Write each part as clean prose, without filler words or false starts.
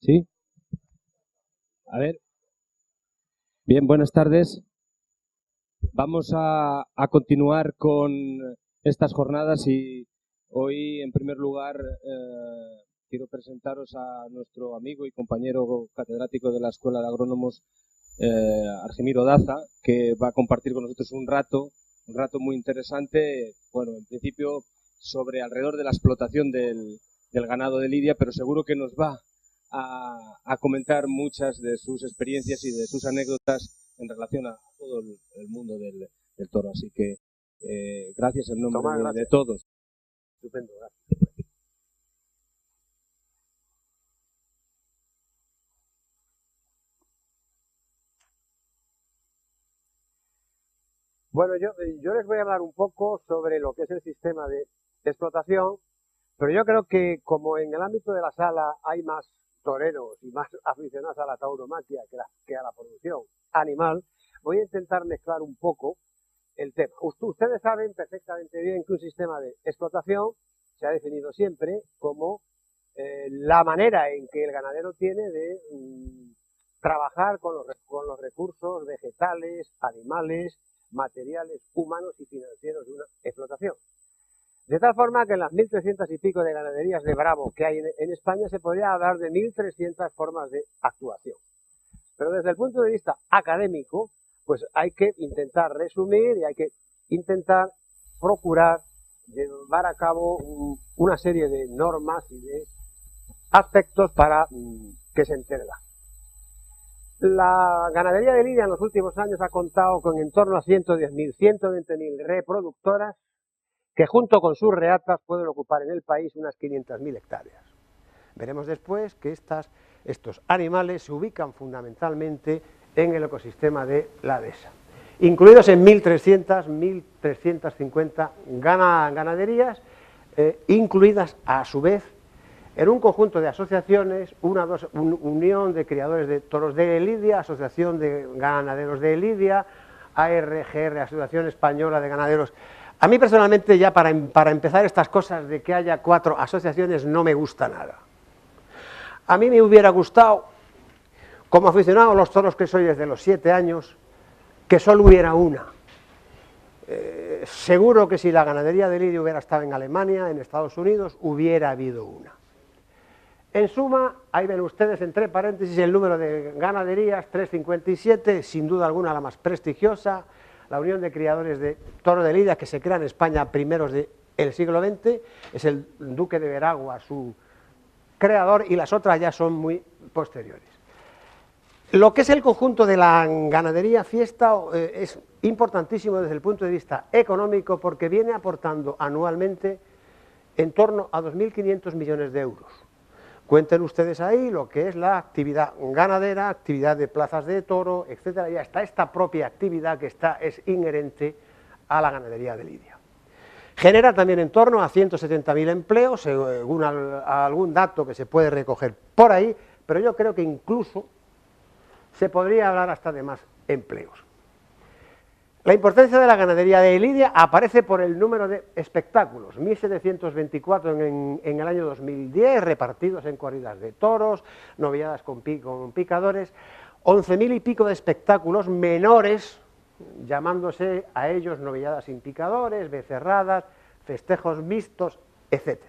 ¿Sí? A ver. Bien, buenas tardes. Vamos a continuar con estas jornadas y hoy, en primer lugar, quiero presentaros a nuestro amigo y compañero catedrático de la Escuela de Agrónomos, Argimiro Daza, que va a compartir con nosotros un rato muy interesante, bueno, en principio sobre alrededor de la explotación del ganado de lidia, pero seguro que nos va a comentar muchas de sus experiencias y de sus anécdotas en relación a todo el mundo del toro. Así que gracias en nombre de todos. Estupendo, gracias. Bueno, yo les voy a hablar un poco sobre lo que es el sistema de explotación, pero yo creo que como en el ámbito de la sala hay más toreros y más aficionados a la tauromaquia que a la producción animal, voy a intentar mezclar un poco el tema. Ustedes saben perfectamente bien que un sistema de explotación se ha definido siempre como la manera en que el ganadero tiene de trabajar con los recursos vegetales, animales, materiales, humanos y financieros de una explotación. De tal forma que en las 1.300 y pico de ganaderías de Bravo que hay en España se podría hablar de 1.300 formas de actuación. Pero desde el punto de vista académico, pues hay que intentar resumir y hay que intentar procurar llevar a cabo una serie de normas y de aspectos para que se entienda. La ganadería de lidia en los últimos años ha contado con en torno a 110.000, 120.000 reproductoras que junto con sus reatas pueden ocupar en el país unas 500.000 hectáreas. Veremos después que estos animales se ubican fundamentalmente en el ecosistema de la dehesa, incluidos en 1.300, 1.350 ganaderías, incluidas a su vez en un conjunto de asociaciones, una unión de criadores de toros de lidia, asociación de ganaderos de lidia, ARGR, Asociación Española de Ganaderos. A mí personalmente ya para empezar estas cosas de que haya 4 asociaciones no me gusta nada. A mí me hubiera gustado, como aficionado a los toros que soy desde los 7 años, que solo hubiera una. Seguro que si la ganadería de lidia hubiera estado en Alemania, en Estados Unidos, hubiera habido una. En suma, ahí ven ustedes entre paréntesis el número de ganaderías, 357, sin duda alguna la más prestigiosa, la Unión de Criadores de Toro de Lidia, que se crea en España a primeros del siglo XX, es el duque de Veragua su creador, y las otras ya son muy posteriores. Lo que es el conjunto de la ganadería fiesta es importantísimo desde el punto de vista económico porque viene aportando anualmente en torno a 2.500 millones de euros. Cuenten ustedes ahí lo que es la actividad ganadera, actividad de plazas de toro, etcétera, y hasta esta propia actividad que es inherente a la ganadería de lidia. Genera también en torno a 170.000 empleos, según algún dato que se puede recoger por ahí, pero yo creo que incluso se podría hablar hasta de más empleos. La importancia de la ganadería de lidia aparece por el número de espectáculos, 1.724 en el año 2010, repartidos en corridas de toros, novilladas con picadores, 11.000 y pico de espectáculos menores, llamándose a ellos novilladas sin picadores, becerradas, festejos mixtos, etc.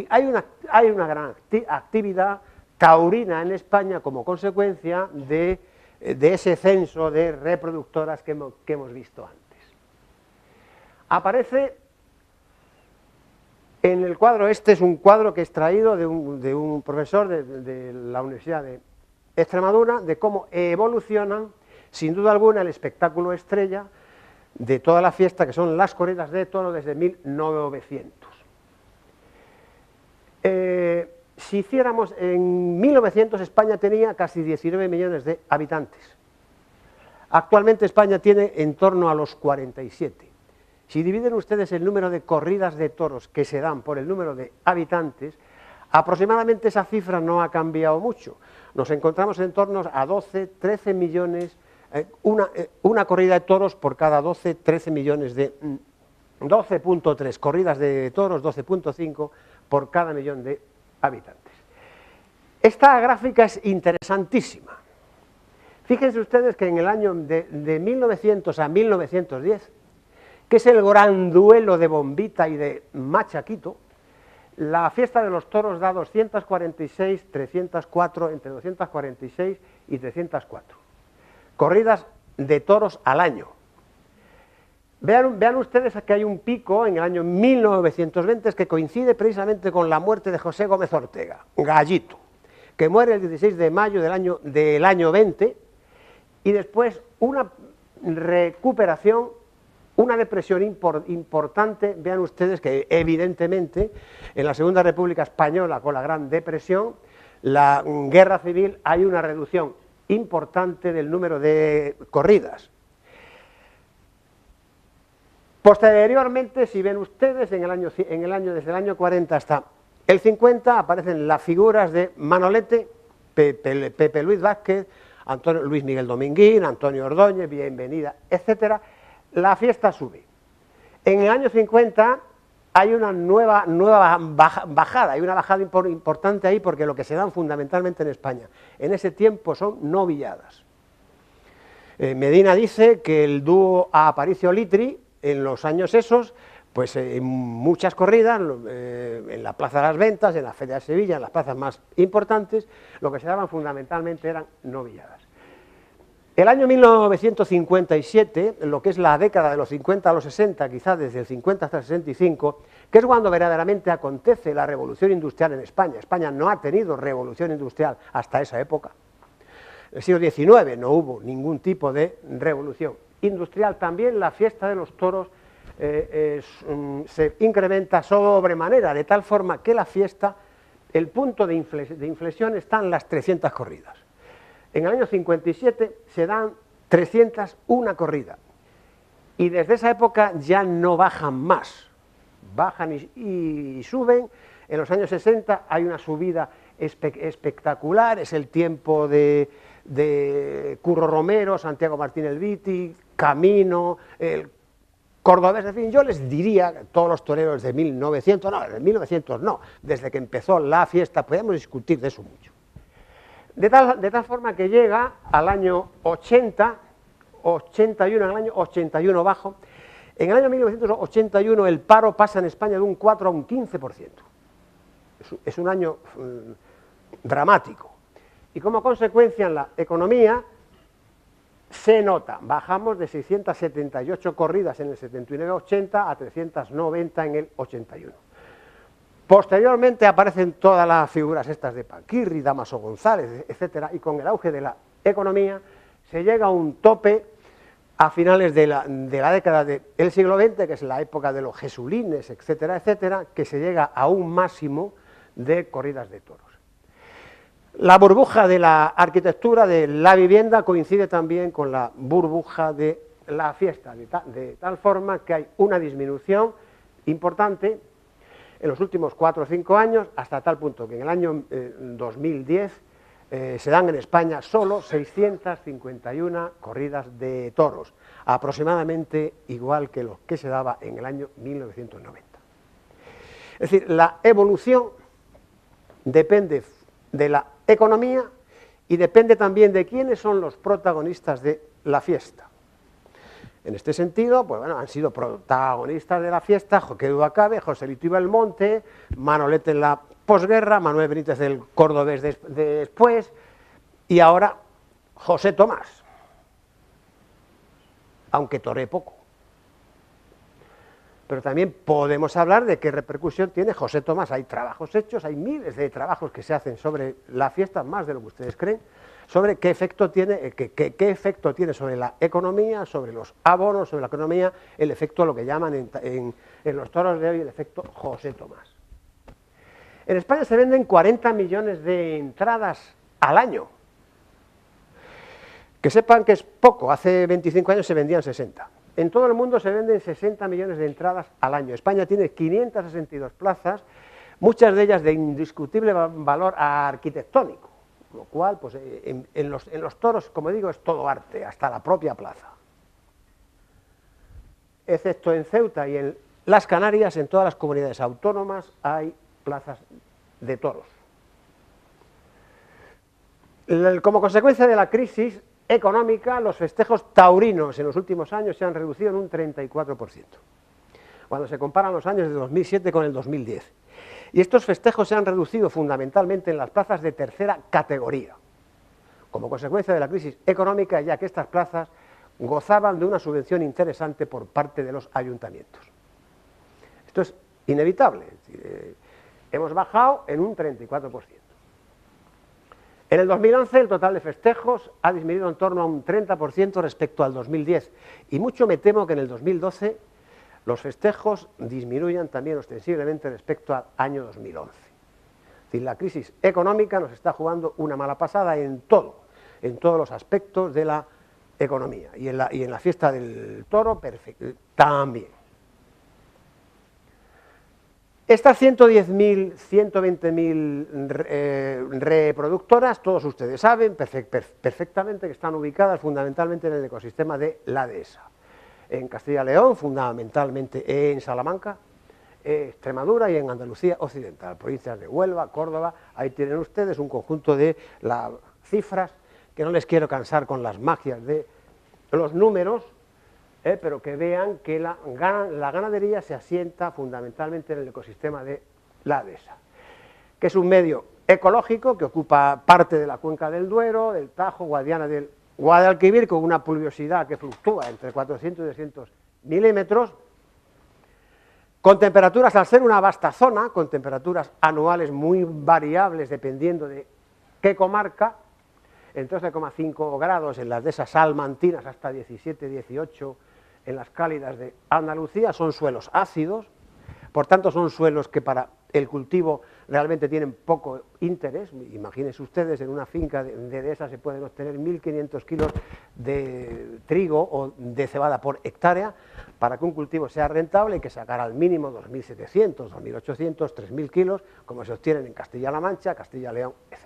Hay una gran actividad taurina en España como consecuencia de ese censo de reproductoras que hemos visto antes. Aparece en el cuadro, este es un cuadro que he extraído de un profesor de la Universidad de Extremadura, de cómo evolucionan, sin duda alguna, el espectáculo estrella de toda la fiesta, que son las corridas de toro desde 1900. Si hiciéramos, en 1900 España tenía casi 19 millones de habitantes. Actualmente España tiene en torno a los 47. Si dividen ustedes el número de corridas de toros que se dan por el número de habitantes, aproximadamente esa cifra no ha cambiado mucho. Nos encontramos en torno a 12, 13 millones, una corrida de toros por cada 12, 13 millones de... 12.3 corridas de toros, 12.5 por cada millón de habitantes. Esta gráfica es interesantísima. Fíjense ustedes que en el año de 1900 a 1910, que es el gran duelo de Bombita y de Machaquito, la fiesta de los toros da 246, 304, entre 246 y 304 corridas de toros al año. Vean ustedes que hay un pico en el año 1920 que coincide precisamente con la muerte de José Gómez Ortega, Gallito, que muere el 16 de mayo del año 20, y después una recuperación, una depresión importante. Vean ustedes que evidentemente en la Segunda República Española, con la Gran Depresión, la Guerra Civil, hay una reducción importante del número de corridas. Posteriormente, si ven ustedes, desde el año 40 hasta el 50, aparecen las figuras de Manolete, Pepe Luis Vázquez, Luis Miguel Dominguín, Antonio Ordóñez, Bienvenida, etcétera. La fiesta sube. En el año 50 hay una nueva bajada, hay una bajada importante ahí, porque lo que se dan fundamentalmente en España en ese tiempo son novilladas. Medina dice que el dúo Aparicio Litri, en los años esos, pues en muchas corridas, en la Plaza de las Ventas, en la Feria de Sevilla, en las plazas más importantes, lo que se daban fundamentalmente eran novilladas. El año 1957, lo que es la década de los 50 a los 60, quizás desde el 50 hasta el 65, que es cuando verdaderamente acontece la revolución industrial en España. España no ha tenido revolución industrial hasta esa época. En el siglo XIX no hubo ningún tipo de revolución industrial. También la fiesta de los toros se incrementa sobremanera, de tal forma que la fiesta, el punto de inflexión está en las 300 corridas. En el año 57 se dan 301 corridas, y desde esa época ya no bajan más, bajan y suben. En los años 60 hay una subida espectacular, es el tiempo de Curro Romero, Santiago Martínez Viti, Camino, el cordobés, en fin. Yo les diría, todos los toreros de 1900, no, de 1900 no, desde que empezó la fiesta, podemos discutir de eso mucho. De tal forma que llega al año 80, 81, en el año 81 bajo. En el año 1981 el paro pasa en España de un 4 a un 15%. Es un año dramático. Y como consecuencia en la economía se nota, bajamos de 678 corridas en el 79-80 a 390 en el 81. Posteriormente aparecen todas las figuras estas de Paquirri, Damaso González, etcétera, y con el auge de la economía se llega a un tope a finales de la década del siglo XX, que es la época de los jesulines, etcétera, etcétera, que se llega a un máximo de corridas de toros. La burbuja de la arquitectura, de la vivienda, coincide también con la burbuja de la fiesta, de tal forma que hay una disminución importante en los últimos 4 o 5 años, hasta tal punto que en el año 2010 se dan en España solo 651 corridas de toros, aproximadamente igual que lo que se daba en el año 1990. Es decir, la evolución depende de la economía y depende también de quiénes son los protagonistas de la fiesta. En este sentido, pues bueno, han sido protagonistas de la fiesta Joaquín Duacabe, Joselito y Belmonte, Manolete en la posguerra, Manuel Benítez del Cordobés después, y ahora José Tomás, aunque toree poco. Pero también podemos hablar de qué repercusión tiene José Tomás. Hay trabajos hechos, hay miles de trabajos que se hacen sobre la fiesta, más de lo que ustedes creen, sobre qué efecto tiene, qué efecto tiene sobre la economía, sobre los abonos, sobre la economía, el efecto, lo que llaman en los toros de hoy, el efecto José Tomás. En España se venden 40 millones de entradas al año. Que sepan que es poco, hace 25 años se vendían 60. En todo el mundo se venden 60 millones de entradas al año. España tiene 562 plazas, muchas de ellas de indiscutible valor arquitectónico, lo cual, pues, en los toros, como digo, es todo arte, hasta la propia plaza. Excepto en Ceuta y en las Canarias, en todas las comunidades autónomas hay plazas de toros. Como consecuencia de la crisis económica, los festejos taurinos en los últimos años se han reducido en un 34%, cuando se comparan los años de 2007 con el 2010. Y estos festejos se han reducido fundamentalmente en las plazas de tercera categoría, como consecuencia de la crisis económica, ya que estas plazas gozaban de una subvención interesante por parte de los ayuntamientos. Esto es inevitable, hemos bajado en un 34%. En el 2011 el total de festejos ha disminuido en torno a un 30% respecto al 2010 y mucho me temo que en el 2012 los festejos disminuyan también ostensiblemente respecto al año 2011. Es decir, la crisis económica nos está jugando una mala pasada en todos los aspectos de la economía y en la fiesta del toro también. Estas 110.000, 120.000 reproductoras, todos ustedes saben perfectamente que están ubicadas fundamentalmente en el ecosistema de la dehesa. En Castilla y León, fundamentalmente en Salamanca, Extremadura y en Andalucía occidental, provincias de Huelva, Córdoba. Ahí tienen ustedes un conjunto de cifras que no les quiero cansar con las magias de los números, pero que vean que la ganadería se asienta fundamentalmente en el ecosistema de la dehesa, que es un medio ecológico que ocupa parte de la cuenca del Duero, del Tajo, Guadiana del Guadalquivir, con una pluviosidad que fluctúa entre 400 y 200 milímetros, con temperaturas, al ser una vasta zona, con temperaturas anuales muy variables dependiendo de qué comarca, entre 12,5 grados en las dehesas salmantinas hasta 17, 18 en las cálidas de Andalucía. Son suelos ácidos, por tanto son suelos que para el cultivo realmente tienen poco interés. Imagínense ustedes, en una finca de dehesa se pueden obtener 1.500 kilos de trigo o de cebada por hectárea. Para que un cultivo sea rentable hay que sacar al mínimo 2.700, 2.800, 3.000 kilos, como se obtienen en Castilla-La Mancha, Castilla-León, etc.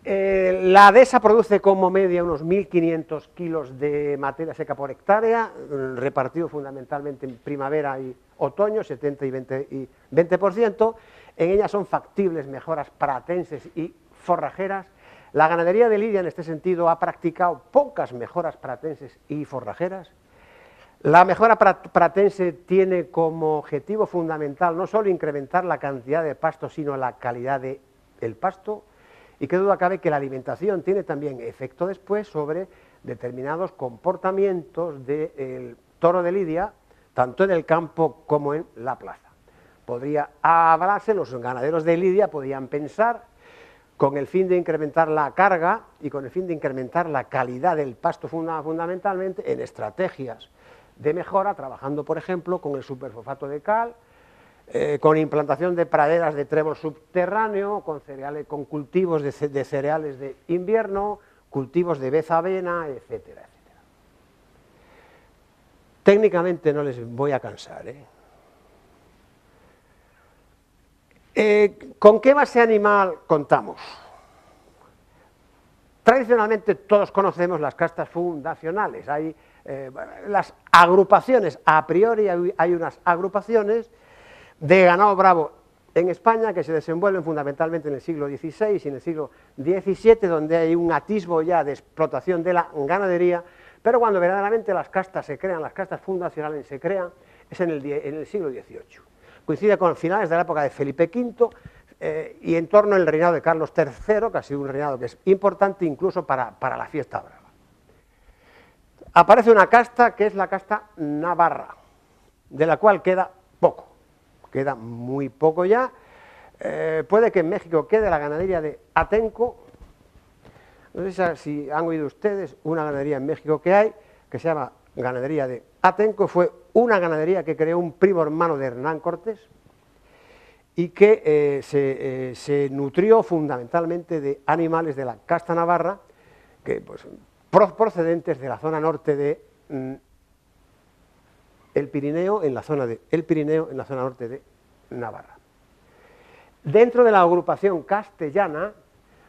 La dehesa produce como media unos 1.500 kilos de materia seca por hectárea, repartido fundamentalmente en primavera y otoño, 70 y 20%. En ella son factibles mejoras pratenses y forrajeras. La ganadería de lidia en este sentido ha practicado pocas mejoras pratenses y forrajeras. La mejora pratense tiene como objetivo fundamental no solo incrementar la cantidad de pasto, sino la calidad del pasto. Y qué duda cabe que la alimentación tiene también efecto después sobre determinados comportamientos del toro de lidia, tanto en el campo como en la plaza. Podría hablarse, los ganaderos de lidia podían pensar, con el fin de incrementar la carga y con el fin de incrementar la calidad del pasto fundamentalmente, en estrategias de mejora, trabajando por ejemplo con el superfosfato de cal, con implantación de praderas de trébol subterráneo, con cultivos de cereales de invierno, cultivos de beza-avena, etcétera, etcétera. Técnicamente no les voy a cansar, ¿Con qué base animal contamos? Tradicionalmente todos conocemos las castas fundacionales. Hay las agrupaciones, a priori hay unas agrupaciones de ganado bravo en España que se desenvuelven fundamentalmente en el siglo XVI y en el siglo XVII, donde hay un atisbo ya de explotación de la ganadería, pero cuando verdaderamente las castas se crean, las castas fundacionales se crean, es en el siglo XVIII. Coincide con finales de la época de Felipe V y en torno al reinado de Carlos III, que ha sido un reinado que es importante incluso para la fiesta brava. Aparece una casta que es la casta navarra, de la cual queda poco. Queda muy poco ya. Puede que en México quede la ganadería de Atenco. No sé si han oído ustedes una ganadería en México que hay, que se llama ganadería de Atenco. Fue una ganadería que creó un primo hermano de Hernán Cortés y que se nutrió fundamentalmente de animales de la casta navarra, que pues, procedentes de la zona norte de el Pirineo, en la zona norte de Navarra. Dentro de la agrupación castellana,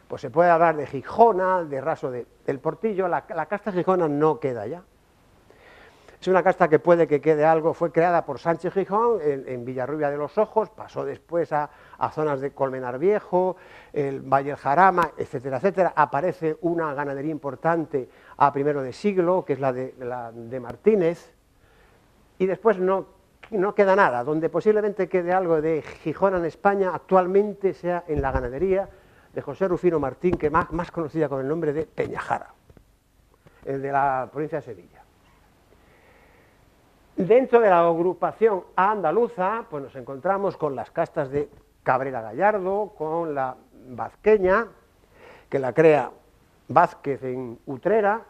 pues se puede hablar de Gijona, de Raso del Portillo. La casta gijona no queda ya. Es una casta que puede que quede algo, fue creada por Sánchez Gijón en Villarrubia de los Ojos, pasó después a zonas de Colmenar Viejo, el Valle del Jarama, etcétera, etcétera. Aparece una ganadería importante a primero de siglo, que es la de Martínez, y después no queda nada. Donde posiblemente quede algo de Gijón en España actualmente sea en la ganadería de José Rufino Martín, que más conocida con el nombre de Peñajara, el de la provincia de Sevilla. Dentro de la agrupación andaluza, pues nos encontramos con las castas de Cabrera Gallardo, con la vazqueña, que la crea Vázquez en Utrera,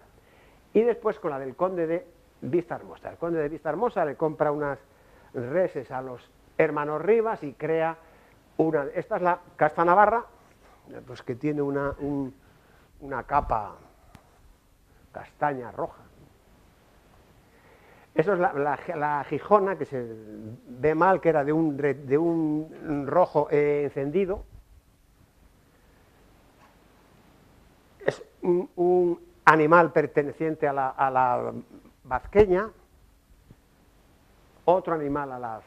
y después con la del conde de Vistahermosa. El conde de Vistahermosa le compra unas reses a los hermanos Rivas y crea una. Esta es la casta navarra, pues que tiene una capa castaña roja. Eso es la Gijona, que se ve mal, que era de un rojo encendido. Es un animal perteneciente a la vazqueña, otro animal a la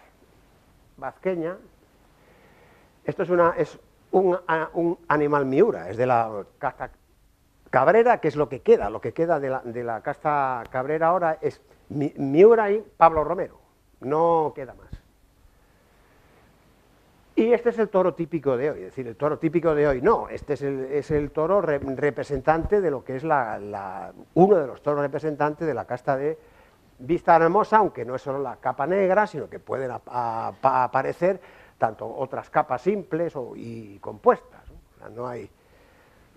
vazqueña. Esto es un animal miura, es de la casta cabrera, que es lo que queda de la casta cabrera ahora es Miura y Pablo Romero, no queda más. Y este es el toro típico de hoy, es decir, el toro típico de hoy no, este es el toro representante de lo que es uno de los toros representantes de la casta de Vistahermosa, aunque no es solo la capa negra, sino que pueden aparecer tanto otras capas simples y compuestas, ¿no? O sea, no hay.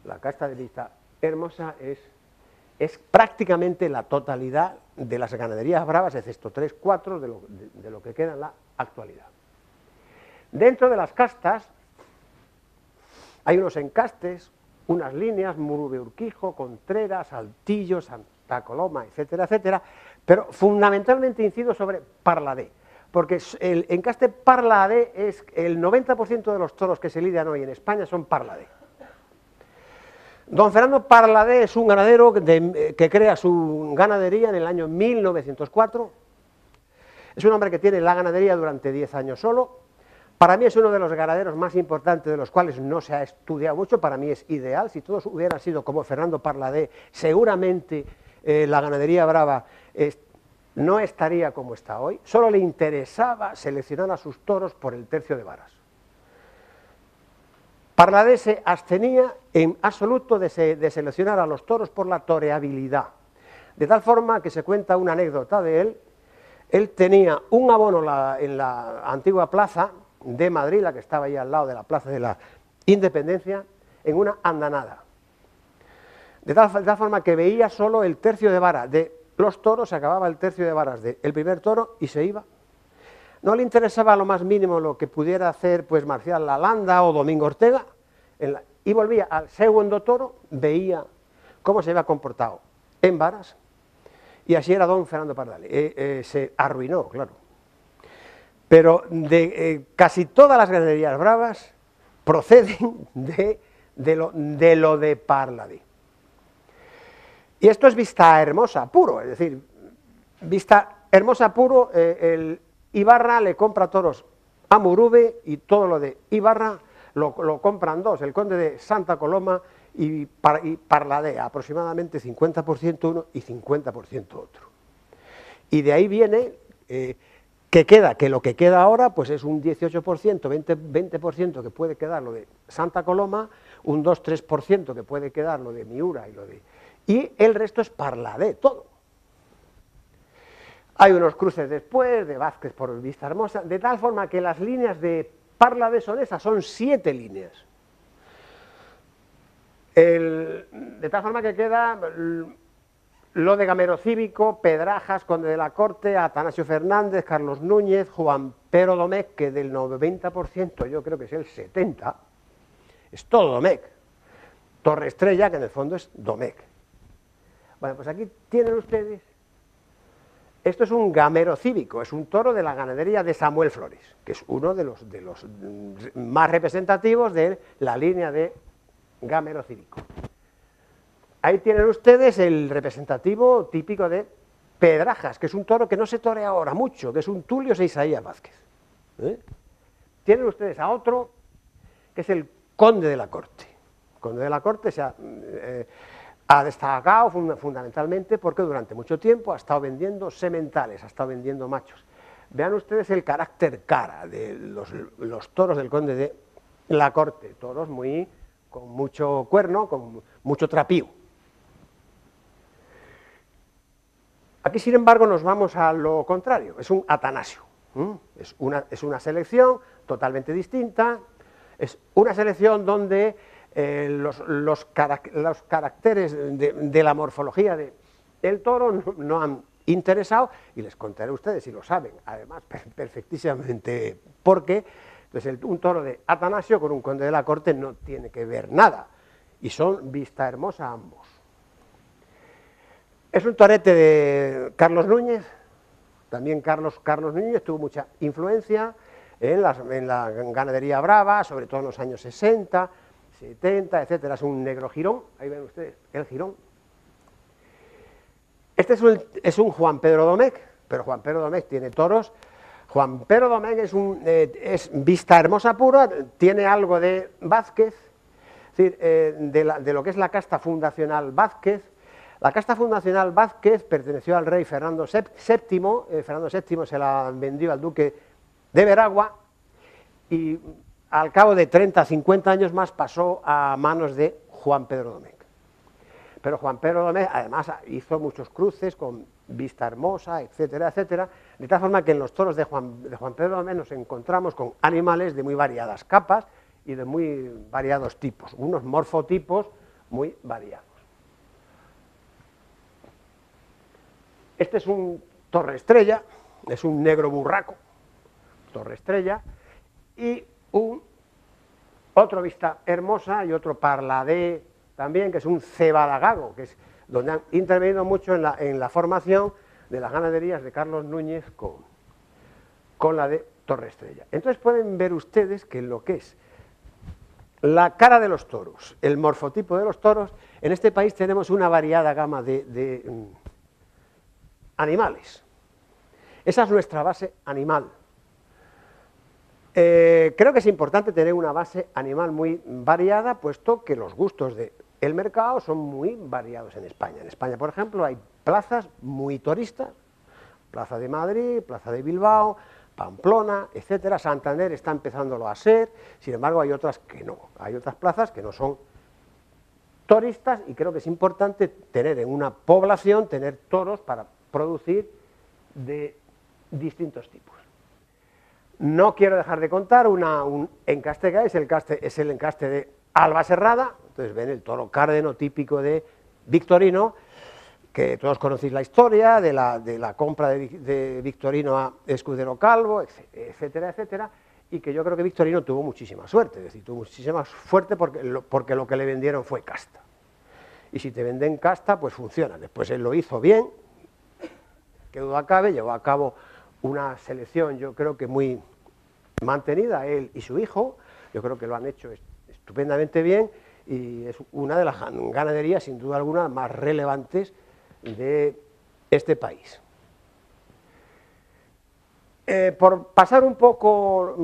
La casta de Vistahermosa es prácticamente la totalidad de las ganaderías bravas, excepto 3, 4 de lo que queda en la actualidad. Dentro de las castas hay unos encastes, unas líneas, Murube-Urquijo, Contreras, Saltillo, Santa Coloma, etcétera, etcétera, pero fundamentalmente incido sobre Parladé, porque el encaste Parladé es el 90% de los toros que se lidian hoy en España son Parladé. Don Fernando Parladé es un ganadero que crea su ganadería en el año 1904. Es un hombre que tiene la ganadería durante 10 años solo. Para mí es uno de los ganaderos más importantes, de los cuales no se ha estudiado mucho. Para mí es ideal. Si todos hubieran sido como Fernando Parladé, seguramente la ganadería brava no estaría como está hoy. Solo le interesaba seleccionar a sus toros por el tercio de varas. Parladé se abstenía en absoluto de seleccionar a los toros por la toreabilidad, de tal forma que se cuenta una anécdota de él tenía un abono en la antigua plaza de Madrid, la que estaba ahí al lado de la plaza de la Independencia, en una andanada, de tal forma que veía solo el tercio de varas de los toros, se acababa el tercio de varas del primer toro y se iba. No le interesaba lo más mínimo lo que pudiera hacer pues Marcial Lalanda o Domingo Ortega, y volvía al segundo toro, veía cómo se había comportado en varas, y así era don Fernando Parladé. Se arruinó, claro. Pero casi todas las ganaderías bravas proceden de lo de Parladé. Y esto es Vistahermosa puro, es decir, Vistahermosa puro. El Ibarra le compra toros a Murube y todo lo de Ibarra lo compran dos, el conde de Santa Coloma y Parladé, aproximadamente 50% uno y 50% otro. Y de ahí viene que lo que queda ahora pues es un 18%, 20% que puede quedar lo de Santa Coloma, un 2-3% que puede quedar lo de Miura y el resto es Parladé, todo. Hay unos cruces después, de Vázquez por Vistahermosa, de tal forma que las líneas de Parladé son esas, son 7 líneas. De tal forma que queda lo de Gamero Cívico, Pedrajas, Conde de la Corte, Atanasio Fernández, Carlos Núñez, Juan Pero Domecq, que del 90% yo creo que es el 70%, es todo Domecq. Torre Estrella, que en el fondo es Domecq. Bueno, pues aquí tienen ustedes. Esto es un gamero cívico, es un toro de la ganadería de Samuel Flores, que es uno de los más representativos de la línea de gamero cívico. Ahí tienen ustedes el representativo típico de Pedrajas, que es un toro que no se torea ahora mucho, que es un Tulio Isaías Vázquez. Tienen ustedes a otro, que es el Conde de la Corte. El Conde de la Corte ha destacado fundamentalmente porque durante mucho tiempo ha estado vendiendo sementales, ha estado vendiendo machos. Vean ustedes el carácter cara de los toros del Conde de la Corte, toros con mucho cuerno, con mucho trapío. Aquí, sin embargo, nos vamos a lo contrario, es un Atanasio, es una selección totalmente distinta, es una selección donde los caracteres de la morfología del toro no han interesado, y les contaré a ustedes, si lo saben, además, perfectísimamente por qué. Entonces, un toro de Atanasio con un Conde de la Corte no tiene que ver nada, y son vista hermosa ambos. Es un torete de Carlos Núñez, también Carlos Núñez tuvo mucha influencia en la ganadería brava, sobre todo en los años 60, 70, etcétera. Es un negro girón, ahí ven ustedes el girón. Este es un Juan Pedro Domecq, pero Juan Pedro Domecq tiene toros. Juan Pedro Domecq es vista hermosa pura, tiene algo de Vázquez, es decir, de lo que es la casta fundacional Vázquez. La casta fundacional Vázquez perteneció al rey Fernando VII, Fernando VII se la vendió al duque de Veragua y al cabo de 30, 50 años más pasó a manos de Juan Pedro Domecq. Pero Juan Pedro Domecq además hizo muchos cruces con vista hermosa, etcétera, etcétera, de tal forma que en los toros de Juan Pedro Domecq nos encontramos con animales de muy variadas capas y de muy variados tipos, unos morfotipos muy variados. Este es un torre estrella, es un negro burraco, torre estrella, y otro vista hermosa y otro parladé también, que es un cebadagago, que es donde han intervenido mucho en la formación de las ganaderías de Carlos Núñez con la de torre estrella. Entonces pueden ver ustedes que lo que es la cara de los toros, el morfotipo de los toros, en este país tenemos una variada gama de animales. Esa es nuestra base animal. Creo que es importante tener una base animal muy variada, puesto que los gustos del mercado son muy variados en España. En España, por ejemplo, hay plazas muy turistas, Plaza de Madrid, Plaza de Bilbao, Pamplona, etcétera. Santander está empezándolo a ser, sin embargo hay otras que no, hay otras plazas que no son turistas, y creo que es importante tener en una población, tener toros para producir de distintos tipos. No quiero dejar de contar un encaste que es el encaste de Alba Serrada. Entonces ven el toro cárdeno típico de Victorino, que todos conocéis la historia de la compra de Victorino a Escudero Calvo, etcétera, etcétera, y que yo creo que Victorino tuvo muchísima suerte, es decir, tuvo muchísima suerte porque lo que le vendieron fue casta. Y si te venden casta, pues funciona. Después él lo hizo bien, que duda cabe, llevó a cabo una selección, yo creo que muy mantenida, él y su hijo, yo creo que lo han hecho estupendamente bien, y es una de las ganaderías, sin duda alguna, más relevantes de este país. Por pasar un poco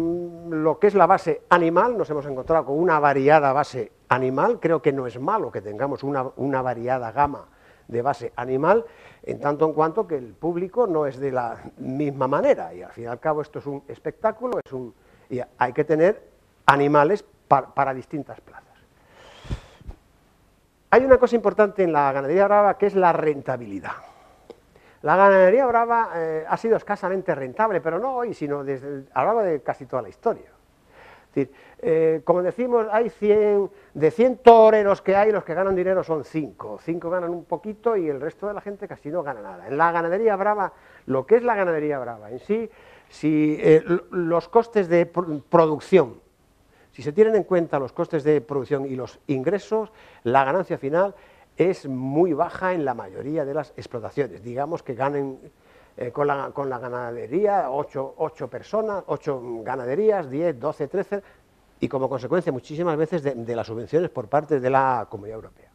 lo que es la base animal, nos hemos encontrado con una variada base animal. Creo que no es malo que tengamos una variada gama de base animal, en tanto en cuanto que el público no es de la misma manera, y al fin y al cabo esto es un espectáculo, y hay que tener animales para distintas plazas. Hay una cosa importante en la ganadería brava, que es la rentabilidad. La ganadería brava ha sido escasamente rentable, pero no hoy, sino a lo largo de casi toda la historia. Es decir, como decimos, hay de 100 toreros que hay, los que ganan dinero son 5. 5 ganan un poquito y el resto de la gente casi no gana nada. En la ganadería brava, lo que es la ganadería brava en sí, si los costes de producción, si se tienen en cuenta los costes de producción y los ingresos, la ganancia final es muy baja en la mayoría de las explotaciones. Digamos que ganen con la ganadería 8 personas, 8 ganaderías, 10, 12, 13, y como consecuencia muchísimas veces de las subvenciones por parte de la Comunidad Europea.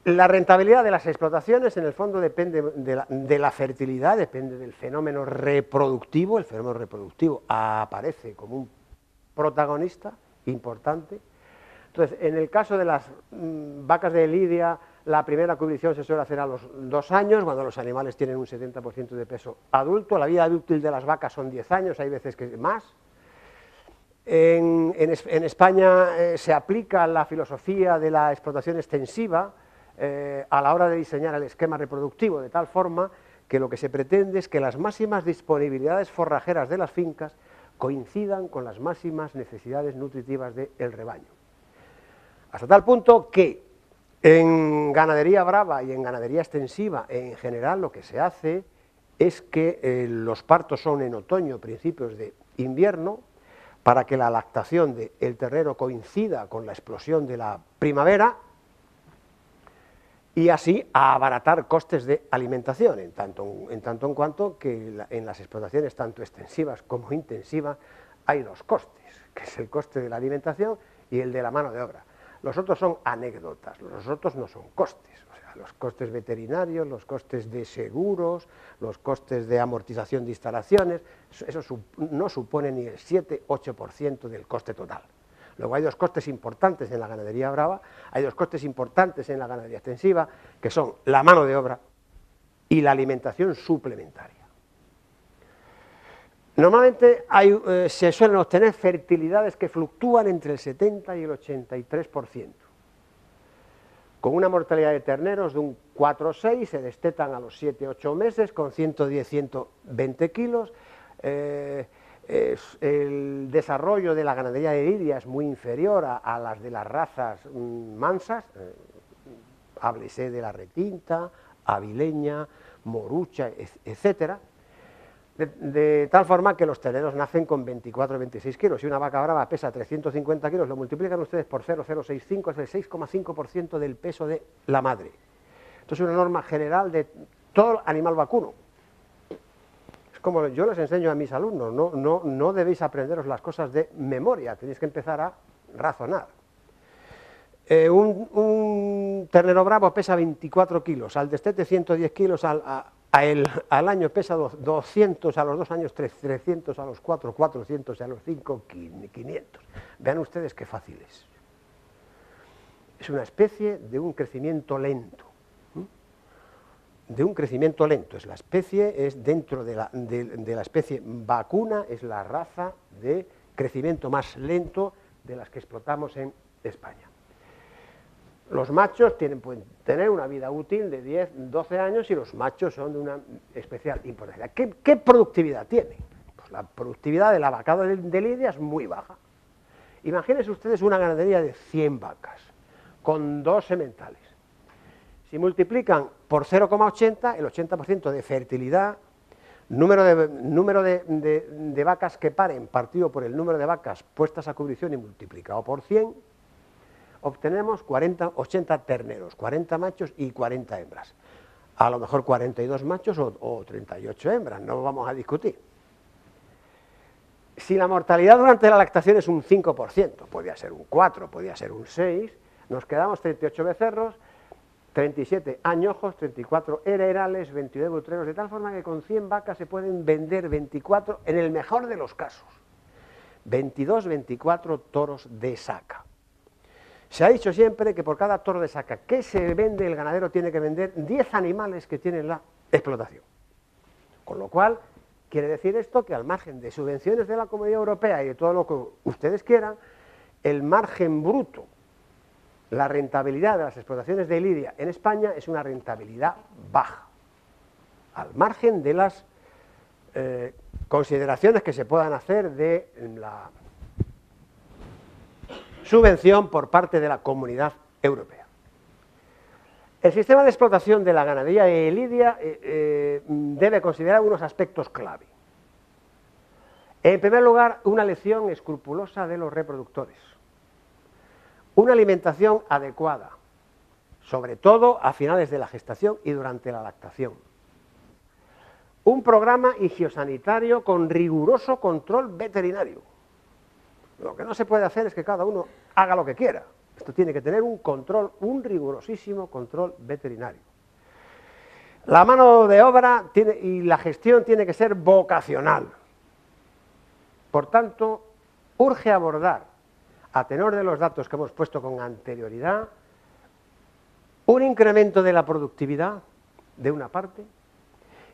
La rentabilidad de las explotaciones, en el fondo, depende de la fertilidad, depende del fenómeno reproductivo. El fenómeno reproductivo aparece como un protagonista importante. Entonces, en el caso de las vacas de lidia, la primera cubrición se suele hacer a los 2 años, cuando los animales tienen un 70% de peso adulto. La vida útil de las vacas son 10 años, hay veces que más. En España se aplica la filosofía de la explotación extensiva a la hora de diseñar el esquema reproductivo, de tal forma que lo que se pretende es que las máximas disponibilidades forrajeras de las fincas coincidan con las máximas necesidades nutritivas del rebaño. Hasta tal punto que en ganadería brava y en ganadería extensiva en general lo que se hace es que los partos son en otoño, principios de invierno, para que la lactación del ternero coincida con la explosión de la primavera y así a abaratar costes de alimentación, en tanto en cuanto que en las explotaciones tanto extensivas como intensivas hay 2 costes, que es el coste de la alimentación y el de la mano de obra. Los otros son anécdotas, los otros no son costes, o sea, los costes veterinarios, los costes de seguros, los costes de amortización de instalaciones, eso no supone ni el 7-8% del coste total. Luego hay 2 costes importantes en la ganadería brava, hay 2 costes importantes en la ganadería extensiva, que son la mano de obra y la alimentación suplementaria. Normalmente se suelen obtener fertilidades que fluctúan entre el 70 y el 83%. Con una mortalidad de terneros de un 4,6, se destetan a los 7-8 meses con 110-120 kilos. El desarrollo de la ganadería de lidia es muy inferior a las de las razas mansas, háblese de la retinta, avileña, morucha, etcétera, de tal forma que los terneros nacen con 24-26 kilos. Si una vaca brava pesa 350 kilos, lo multiplican ustedes por 0,065, es el 6,5% del peso de la madre. Esto es una norma general de todo animal vacuno. Es como yo les enseño a mis alumnos, no debéis aprenderos las cosas de memoria, tenéis que empezar a razonar. Un ternero bravo pesa 24 kilos, al destete 110 kilos, al año pesa 200, a los 2 años 300, a los 4, 400, a los 5, 500. Vean ustedes qué fácil es. Es una especie de un crecimiento lento. De un crecimiento lento, es la especie, es dentro de la especie vacuna, es la raza de crecimiento más lento de las que explotamos en España. Los machos pueden tener una vida útil de 10, 12 años y los machos son de una especial importancia. ¿Qué productividad tienen? Pues la productividad de la vacada de lidia es muy baja. Imagínense ustedes una ganadería de 100 vacas con 2 sementales. Si multiplican por 0,80, el 80% de fertilidad, número de vacas que paren partido por el número de vacas puestas a cubrición y multiplicado por 100, obtenemos 80 terneros, 40 machos y 40 hembras. A lo mejor 42 machos o 38 hembras, no vamos a discutir. Si la mortalidad durante la lactación es un 5%, podría ser un 4, podría ser un 6, nos quedamos 38 becerros, 37 añojos, 34 heredales, 22 butreros, de tal forma que con 100 vacas se pueden vender 24, en el mejor de los casos, 22, 24 toros de saca. Se ha dicho siempre que por cada toro de saca que se vende, el ganadero tiene que vender 10 animales que tienen la explotación. Con lo cual, quiere decir esto que al margen de subvenciones de la Comunidad Europea y de todo lo que ustedes quieran, el margen bruto, la rentabilidad de las explotaciones de lidia en España es una rentabilidad baja, al margen de las consideraciones que se puedan hacer de la subvención por parte de la Comunidad Europea. El sistema de explotación de la ganadería de lidia debe considerar unos aspectos clave. En primer lugar, una elección escrupulosa de los reproductores. Una alimentación adecuada, sobre todo a finales de la gestación y durante la lactación. Un programa higiosanitario con riguroso control veterinario. Lo que no se puede hacer es que cada uno haga lo que quiera. Esto tiene que tener un control, un rigurosísimo control veterinario. La mano de obra y la gestión tiene que ser vocacional. Por tanto, urge abordar, a tenor de los datos que hemos puesto con anterioridad, un incremento de la productividad, de una parte,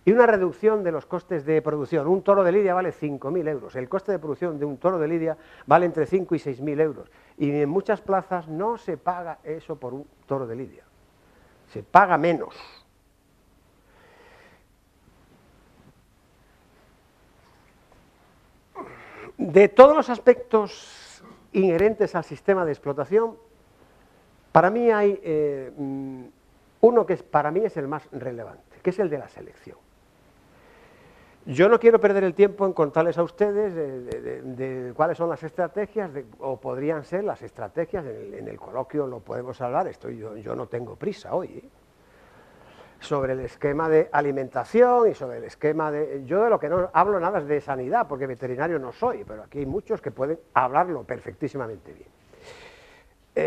y una reducción de los costes de producción. Un toro de lidia vale 5.000 euros. El coste de producción de un toro de lidia vale entre 5 y 6.000 euros. Y en muchas plazas no se paga eso por un toro de lidia. Se paga menos. De todos los aspectos inherentes al sistema de explotación, para mí hay uno que para mí es el más relevante, que es el de la selección. Yo no quiero perder el tiempo en contarles a ustedes de cuáles son las estrategias, o podrían ser las estrategias, en el coloquio lo podemos hablar, yo no tengo prisa hoy, sobre el esquema de alimentación y sobre el esquema de... Yo de lo que no hablo nada es de sanidad, porque veterinario no soy, pero aquí hay muchos que pueden hablarlo perfectísimamente bien.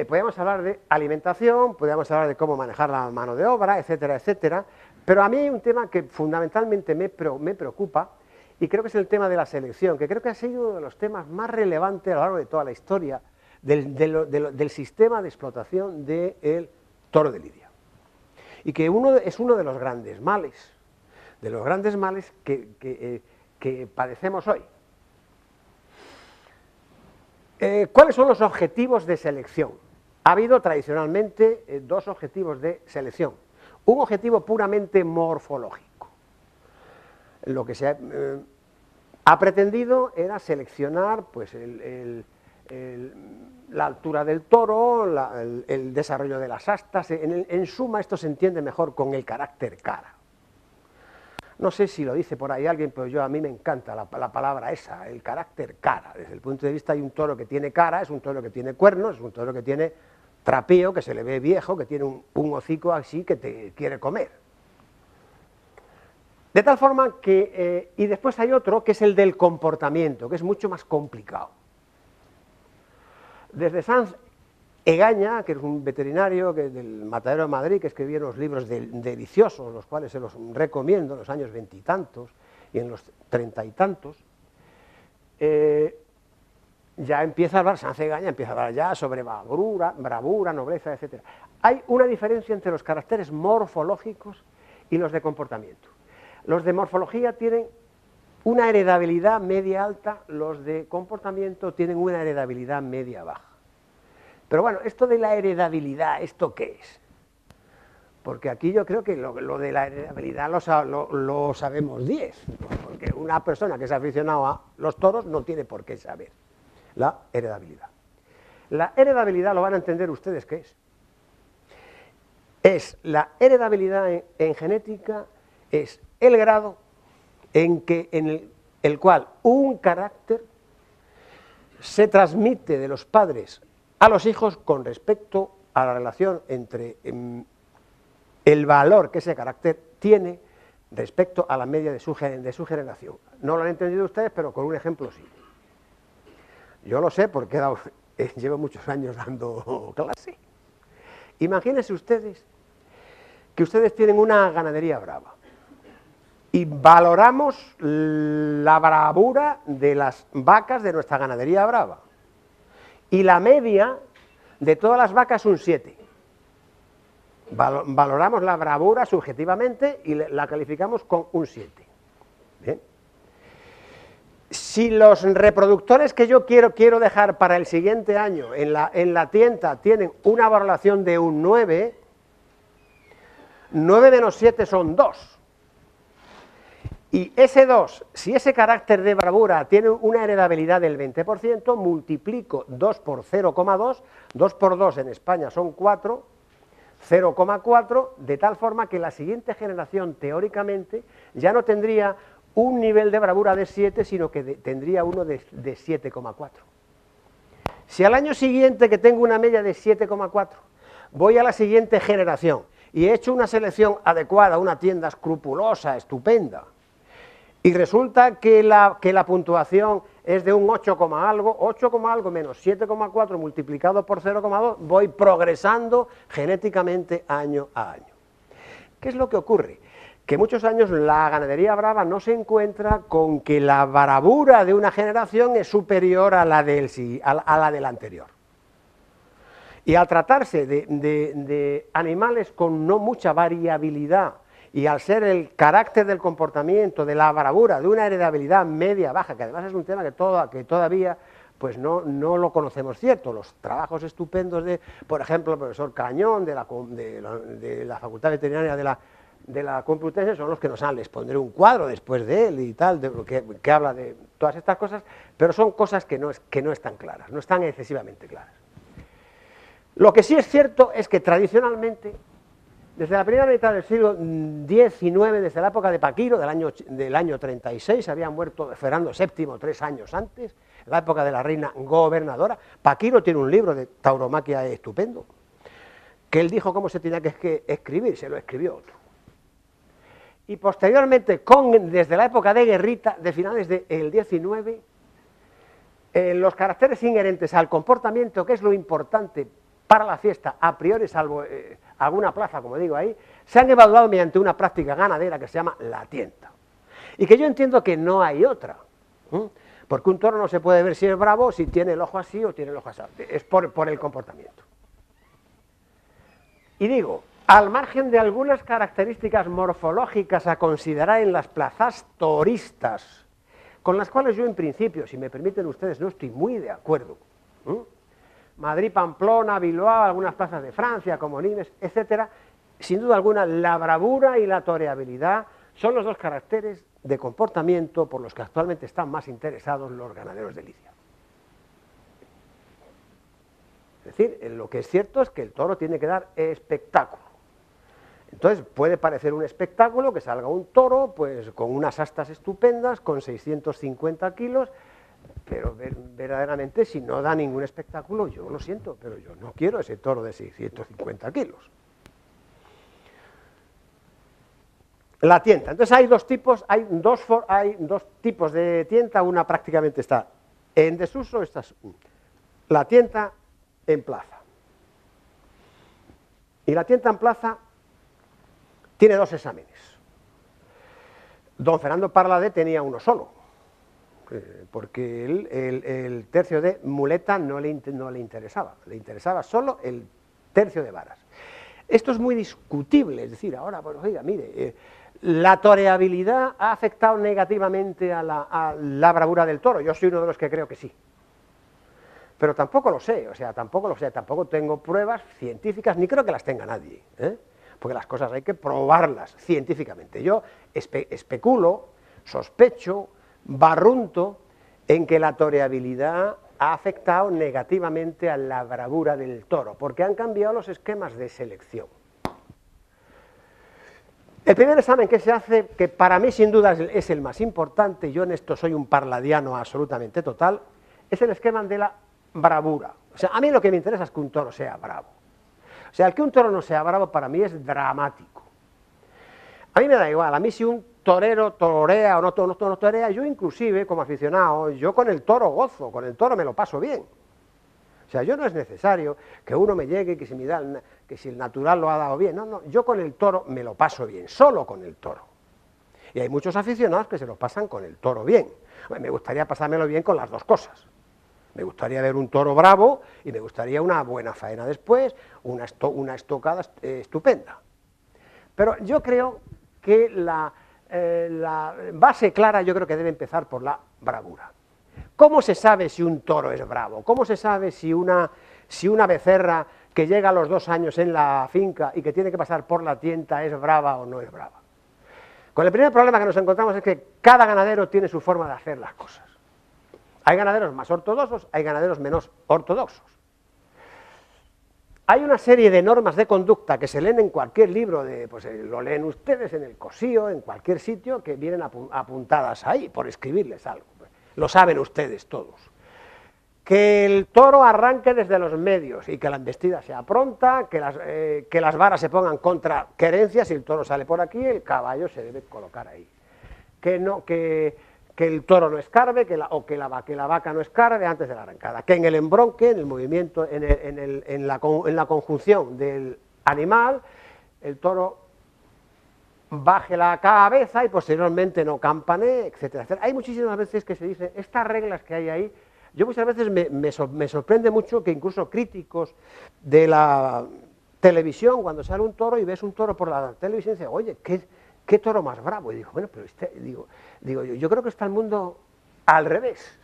Podríamos hablar de alimentación, podríamos hablar de cómo manejar la mano de obra, etcétera, etcétera, pero a mí hay un tema que fundamentalmente me preocupa, y creo que es el tema de la selección, que creo que ha sido uno de los temas más relevantes a lo largo de toda la historia del sistema de explotación del toro de lidia. Y que es uno de los grandes males que padecemos hoy. ¿Cuáles son los objetivos de selección? Ha habido tradicionalmente dos objetivos de selección. Un objetivo puramente morfológico. Lo que se ha pretendido era seleccionar pues, la altura del toro, el desarrollo de las astas. En suma, esto se entiende mejor con el carácter cara. No sé si lo dice por ahí alguien, pero a mí me encanta la palabra esa, el carácter cara. Desde el punto de vista de un toro que tiene cara, es un toro que tiene cuernos, es un toro que tiene trapío, que se le ve viejo, que tiene un hocico así que te quiere comer. De tal forma que, y después hay otro que es el del comportamiento, que es mucho más complicado. Desde Sanz Egaña, que es un veterinario del Matadero de Madrid, que escribió unos libros deliciosos, los cuales se los recomiendo en los años 20 y tantos y en los 30 y tantos, ya empieza a hablar, Sanz Egaña empieza a hablar ya sobre bravura, nobleza, etc. Hay una diferencia entre los caracteres morfológicos y los de comportamiento. Los de morfología tienen una heredabilidad media alta, los de comportamiento tienen una heredabilidad media baja. Pero bueno, esto de la heredabilidad, ¿esto qué es? Porque aquí yo creo que lo de la heredabilidad lo sabemos 10, porque una persona que es aficionada a los toros no tiene por qué saber la heredabilidad. La heredabilidad lo van a entender ustedes qué es. Es la heredabilidad en genética, es el grado en el cual un carácter se transmite de los padres a los hijos con respecto a la relación entre el valor que ese carácter tiene respecto a la media de su generación. No lo han entendido ustedes, pero con un ejemplo sí. Yo lo sé porque llevo muchos años dando clase. Imagínense ustedes que ustedes tienen una ganadería brava y valoramos la bravura de las vacas de nuestra ganadería brava. Y la media de todas las vacas es un 7. Valoramos la bravura subjetivamente y la calificamos con un 7. Bien. Si los reproductores que yo quiero dejar para el siguiente año en la tienda tienen una valoración de un 9, 9 menos 7 son 2. Y ese 2, si ese carácter de bravura tiene una heredabilidad del 20%, multiplico 2 por 0,2, 2 por 2 en España son 4, 0,4, de tal forma que la siguiente generación, teóricamente, ya no tendría un nivel de bravura de 7, sino que tendría uno de 7,4. Si al año siguiente, que tengo una media de 7,4, voy a la siguiente generación y he hecho una selección adecuada, una tienda escrupulosa, estupenda, y resulta que la puntuación es de un 8, algo, 8, algo menos 7,4 multiplicado por 0,2, voy progresando genéticamente año a año. ¿Qué es lo que ocurre? Que muchos años la ganadería brava no se encuentra con que la bravura de una generación es superior a la del anterior. Y al tratarse de animales con no mucha variabilidad, y al ser el carácter del comportamiento, de la bravura, de una heredabilidad media-baja, que además es un tema que todavía pues no lo conocemos cierto, los trabajos estupendos de, por ejemplo, el profesor Cañón, de la Facultad Veterinaria de la Complutense, son los que nos han, les pondré un cuadro después de él y tal, que habla de todas estas cosas, pero son cosas que no están claras, no están excesivamente claras. Lo que sí es cierto es que tradicionalmente, desde la primera mitad del siglo XIX, desde la época de Paquiro, del año 36, había muerto Fernando VII 3 años antes, en la época de la reina gobernadora. Paquiro tiene un libro de tauromaquia estupendo, que él dijo cómo se tenía que escribir, se lo escribió otro. Y posteriormente, desde la época de Guerrita, de finales del XIX, los caracteres inherentes al comportamiento, que es lo importante para la fiesta, a priori, salvo alguna plaza, como digo ahí, se han evaluado mediante una práctica ganadera que se llama la tienta. Y que yo entiendo que no hay otra, porque un toro no se puede ver si es bravo, si tiene el ojo así o tiene el ojo así, es por el comportamiento. Y digo, al margen de algunas características morfológicas a considerar en las plazas toristas, con las cuales yo en principio, si me permiten ustedes, no estoy muy de acuerdo, Madrid, Pamplona, Bilbao, algunas plazas de Francia, como Nimes, etcétera, sin duda alguna la bravura y la toreabilidad son los dos caracteres de comportamiento por los que actualmente están más interesados los ganaderos de lidia. Es decir, lo que es cierto es que el toro tiene que dar espectáculo. Entonces puede parecer un espectáculo que salga un toro pues con unas astas estupendas, con 650 kilos, pero verdaderamente si no da ningún espectáculo, yo lo siento, pero yo no quiero ese toro de 650 kilos. La tienta. Entonces hay dos tipos de tienta, una prácticamente está en desuso, esta es la tienta en plaza. Y la tienta en plaza tiene dos exámenes. Don Fernando Parladé tenía uno solo, porque el tercio de muleta no le interesaba, le interesaba solo el tercio de varas. Esto es muy discutible, es decir, ahora, pues, oiga, mire, la toreabilidad ha afectado negativamente a la bravura del toro. Yo soy uno de los que creo que sí. Pero tampoco lo sé, tampoco tengo pruebas científicas, ni creo que las tenga nadie, porque las cosas hay que probarlas científicamente. Yo especulo, sospecho, barrunto en que la toreabilidad ha afectado negativamente a la bravura del toro, porque han cambiado los esquemas de selección. El primer examen que se hace, que para mí sin duda es el más importante, yo en esto soy un parladiano absolutamente total, es el esquema de la bravura. O sea, a mí lo que me interesa es que un toro sea bravo. O sea, el que un toro no sea bravo para mí es dramático. A mí me da igual, a mí si un torero torea o no torea, yo inclusive como aficionado, yo con el toro gozo, con el toro me lo paso bien. O sea, yo no es necesario que uno me llegue y que si el natural lo ha dado bien, no, yo con el toro me lo paso bien, solo con el toro. Y hay muchos aficionados que se lo pasan con el toro bien. Me gustaría pasármelo bien con las dos cosas. Me gustaría ver un toro bravo y me gustaría una buena faena después, una estocada estupenda. Pero yo creo que la base clara yo creo que debe empezar por la bravura. ¿Cómo se sabe si un toro es bravo? ¿Cómo se sabe si una becerra que llega a los 2 años en la finca y que tiene que pasar por la tienta es brava o no es brava? Con el primer problema que nos encontramos es que cada ganadero tiene su forma de hacer las cosas. Hay ganaderos más ortodoxos, hay ganaderos menos ortodoxos. Hay una serie de normas de conducta que se leen en cualquier libro, pues lo leen ustedes en el Cosío, en cualquier sitio, que vienen apuntadas ahí, por escribirles algo. Lo saben ustedes todos. Que el toro arranque desde los medios y que la embestida sea pronta, que las varas se pongan contra querencias, si el toro sale por aquí, el caballo se debe colocar ahí. Que que el toro no escarbe, que la vaca no escarbe antes de la arrancada, que en el embronque, en el movimiento, en la conjunción del animal, el toro baje la cabeza y posteriormente no campanee, etcétera, etcétera. Hay muchísimas veces que se dice, estas reglas que hay ahí, yo muchas veces me sorprende mucho que incluso críticos de la televisión, cuando sale un toro y ves un toro por la televisión, dicen, oye, ¿qué toro más bravo? Y digo, bueno, pero yo creo que está el mundo al revés.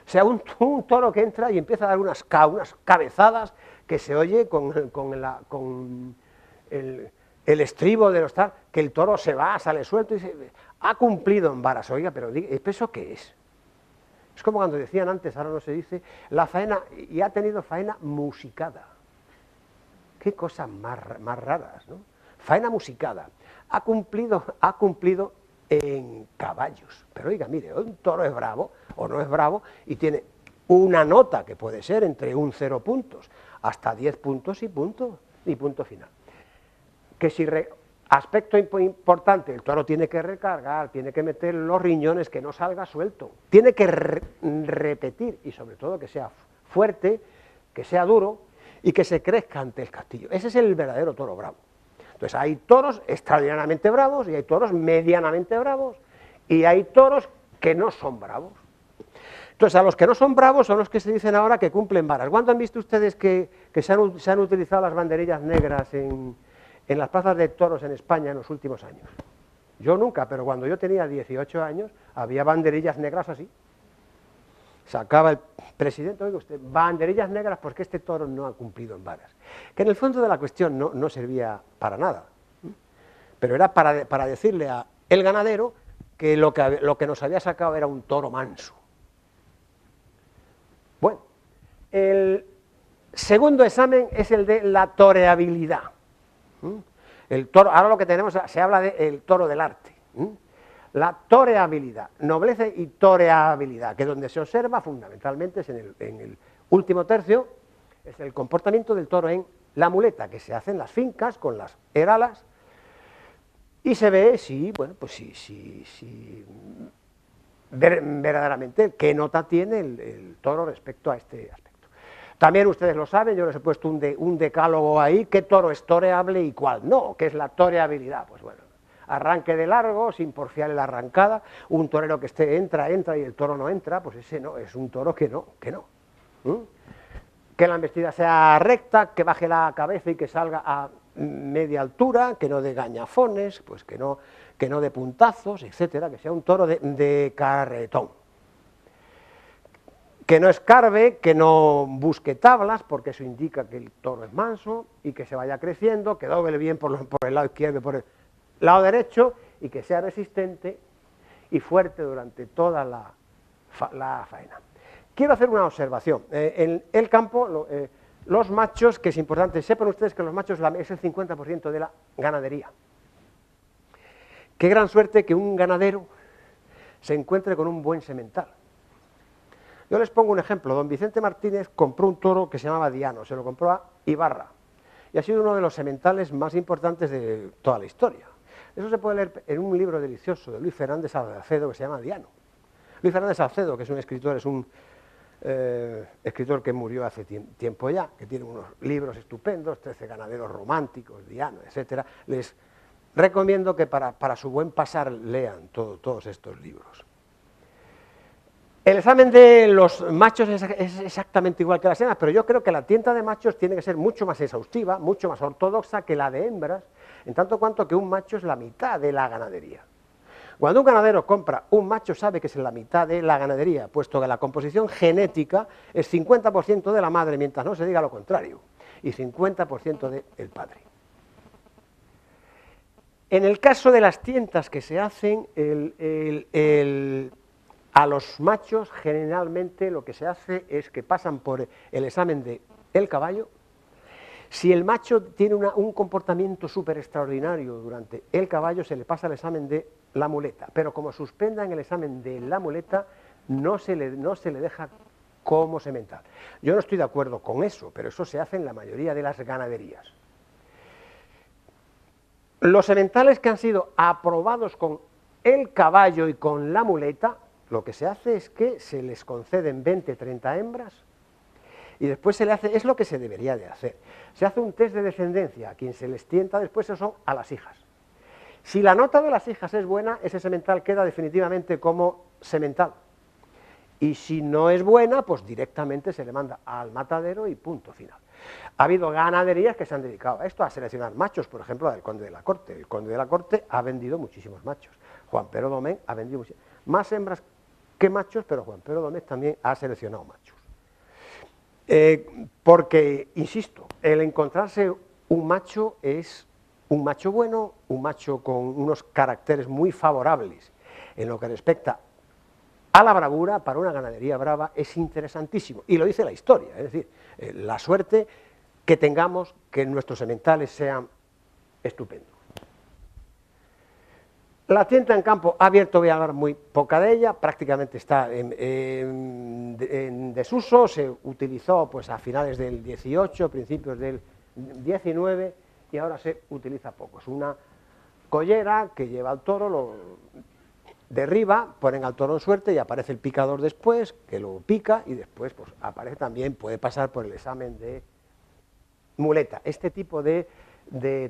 O sea, un toro que entra y empieza a dar unas cabezadas que se oye con el estribo de los tal, que el toro se va, sale suelto y dice, ha cumplido en varas. Oiga, pero ¿eso qué es? Es como cuando decían antes, ahora no se dice, la faena, y ha tenido faena musicada. Qué cosas más raras, ¿no? Faena musicada. Ha cumplido en caballos. Pero oiga, mire, un toro es bravo o no es bravo y tiene una nota que puede ser entre 0 puntos hasta 10 puntos y punto final. Que si aspecto importante, el toro tiene que recargar, tiene que meter los riñones, que no salga suelto, tiene que repetir y sobre todo que sea fuerte, que sea duro y que se crezca ante el castillo. Ese es el verdadero toro bravo. Entonces hay toros extraordinariamente bravos y hay toros medianamente bravos y hay toros que no son bravos. Entonces a los que no son bravos son los que se dicen ahora que cumplen varas. ¿Cuándo han visto ustedes que se han utilizado las banderillas negras en las plazas de toros en España en los últimos años? Yo nunca, pero cuando yo tenía 18 años había banderillas negras así. Sacaba el presidente, oiga usted, banderillas negras porque este toro no ha cumplido en varas. Que en el fondo de la cuestión no servía para nada, pero era para decirle al ganadero que lo que nos había sacado era un toro manso. Bueno, el segundo examen es el de la toreabilidad. El toro, ahora lo que tenemos, se habla del toro del arte. La toreabilidad, nobleza y toreabilidad, que donde se observa fundamentalmente es en el último tercio, es el comportamiento del toro en la muleta, que se hace en las fincas con las heralas, y se ve si verdaderamente qué nota tiene el toro respecto a este aspecto. También ustedes lo saben, yo les he puesto un decálogo ahí, qué toro es toreable y cuál no, qué es la toreabilidad. Pues bueno, arranque de largo, sin porfiar en la arrancada, un torero que entra y el toro no entra, pues ese no, es un toro que no. Que la embestida sea recta, que baje la cabeza y que salga a media altura, que no dé gañafones, pues que no dé puntazos, etcétera, que sea un toro de carretón. Que no escarbe, que no busque tablas, porque eso indica que el toro es manso, y que se vaya creciendo, que doble bien por el lado izquierdo y por el lado derecho, y que sea resistente y fuerte durante toda la faena. Quiero hacer una observación. En el campo, los machos, que es importante, sepan ustedes que los machos es el 50% de la ganadería. Qué gran suerte que un ganadero se encuentre con un buen semental. Yo les pongo un ejemplo. Don Vicente Martínez compró un toro que se llamaba Diano, se lo compró a Ibarra, y ha sido uno de los sementales más importantes de toda la historia. Eso se puede leer en un libro delicioso de Luis Fernández Salcedo que se llama Diano. Luis Fernández Salcedo, que es un escritor, escritor que murió hace tiempo ya, que tiene unos libros estupendos, 13 ganaderos románticos, Diano, etcétera. Les recomiendo que para su buen pasar lean todos estos libros. El examen de los machos es exactamente igual que las hembras, pero yo creo que la tienta de machos tiene que ser mucho más exhaustiva, mucho más ortodoxa que la de hembras, en tanto cuanto que un macho es la mitad de la ganadería. Cuando un ganadero compra un macho sabe que es la mitad de la ganadería, puesto que la composición genética es 50% de la madre, mientras no se diga lo contrario, y 50% del padre. En el caso de las tientas que se hacen, a los machos generalmente lo que se hace es que pasan por el examen del caballo. Si el macho tiene un comportamiento súper extraordinario durante el caballo, se le pasa el examen de la muleta, pero como suspendan el examen de la muleta, no se le deja como semental. Yo no estoy de acuerdo con eso, pero eso se hace en la mayoría de las ganaderías. Los sementales que han sido aprobados con el caballo y con la muleta, Lo que se hace es que se les conceden 20, 30 hembras y después se le hace, es lo que se debería de hacer, se hace un test de descendencia, a quien se les tienta después son a las hijas. Si la nota de las hijas es buena, ese semental queda definitivamente como semental. Y si no es buena, pues directamente se le manda al matadero y punto final. Ha habido ganaderías que se han dedicado a esto, a seleccionar machos, por ejemplo, la del Conde de la Corte. El Conde de la Corte ha vendido muchísimos machos. Juan Pero Domén ha vendido más hembras que machos, pero Juan Pero Domén también ha seleccionado machos. Porque, insisto, el encontrarse un macho es un macho bueno, un macho con unos caracteres muy favorables en lo que respecta a la bravura, para una ganadería brava es interesantísimo, y lo dice la historia, es decir, la suerte que tengamos que nuestros sementales sean estupendos. La tienda en campo ha abierto, voy a hablar muy poca de ella, prácticamente está en desuso, se utilizó pues a finales del 18, principios del 19, y ahora se utiliza poco. Es una collera que lleva al toro, lo derriba, ponen al toro en suerte y aparece el picador después, que lo pica y después pues aparece también, puede pasar por el examen de muleta. Este tipo de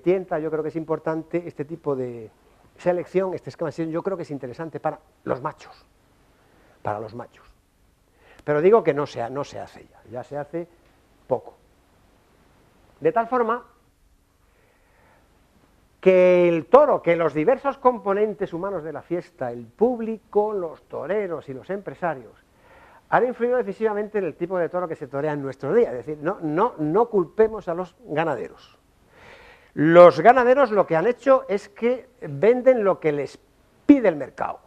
tienta yo creo que es importante, este tipo de selección, este esquema de selección yo creo que es interesante para los machos, Pero digo que no se hace ya se hace poco. De tal forma que el toro, que los diversos componentes humanos de la fiesta, el público, los toreros y los empresarios, han influido decisivamente en el tipo de toro que se torea en nuestro día. Es decir, no culpemos a los ganaderos. Los ganaderos lo que han hecho es que venden lo que les pide el mercado.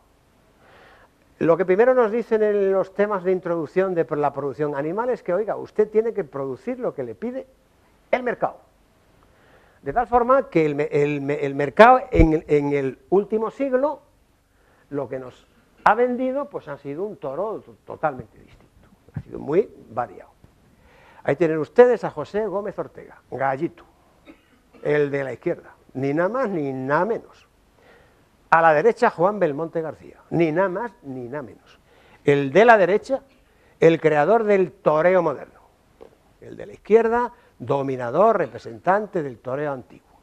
Lo que primero nos dicen en los temas de introducción de la producción animal es que, oiga, usted tiene que producir lo que le pide el mercado. De tal forma que el mercado en el último siglo lo que nos ha vendido pues ha sido un toro totalmente distinto, ha sido muy variado. Ahí tienen ustedes a José Gómez Ortega, Gallito, el de la izquierda, ni nada más ni nada menos. A la derecha Juan Belmonte García, ni nada más ni nada menos. El de la derecha, el creador del toreo moderno. El de la izquierda, dominador, representante del toreo antiguo.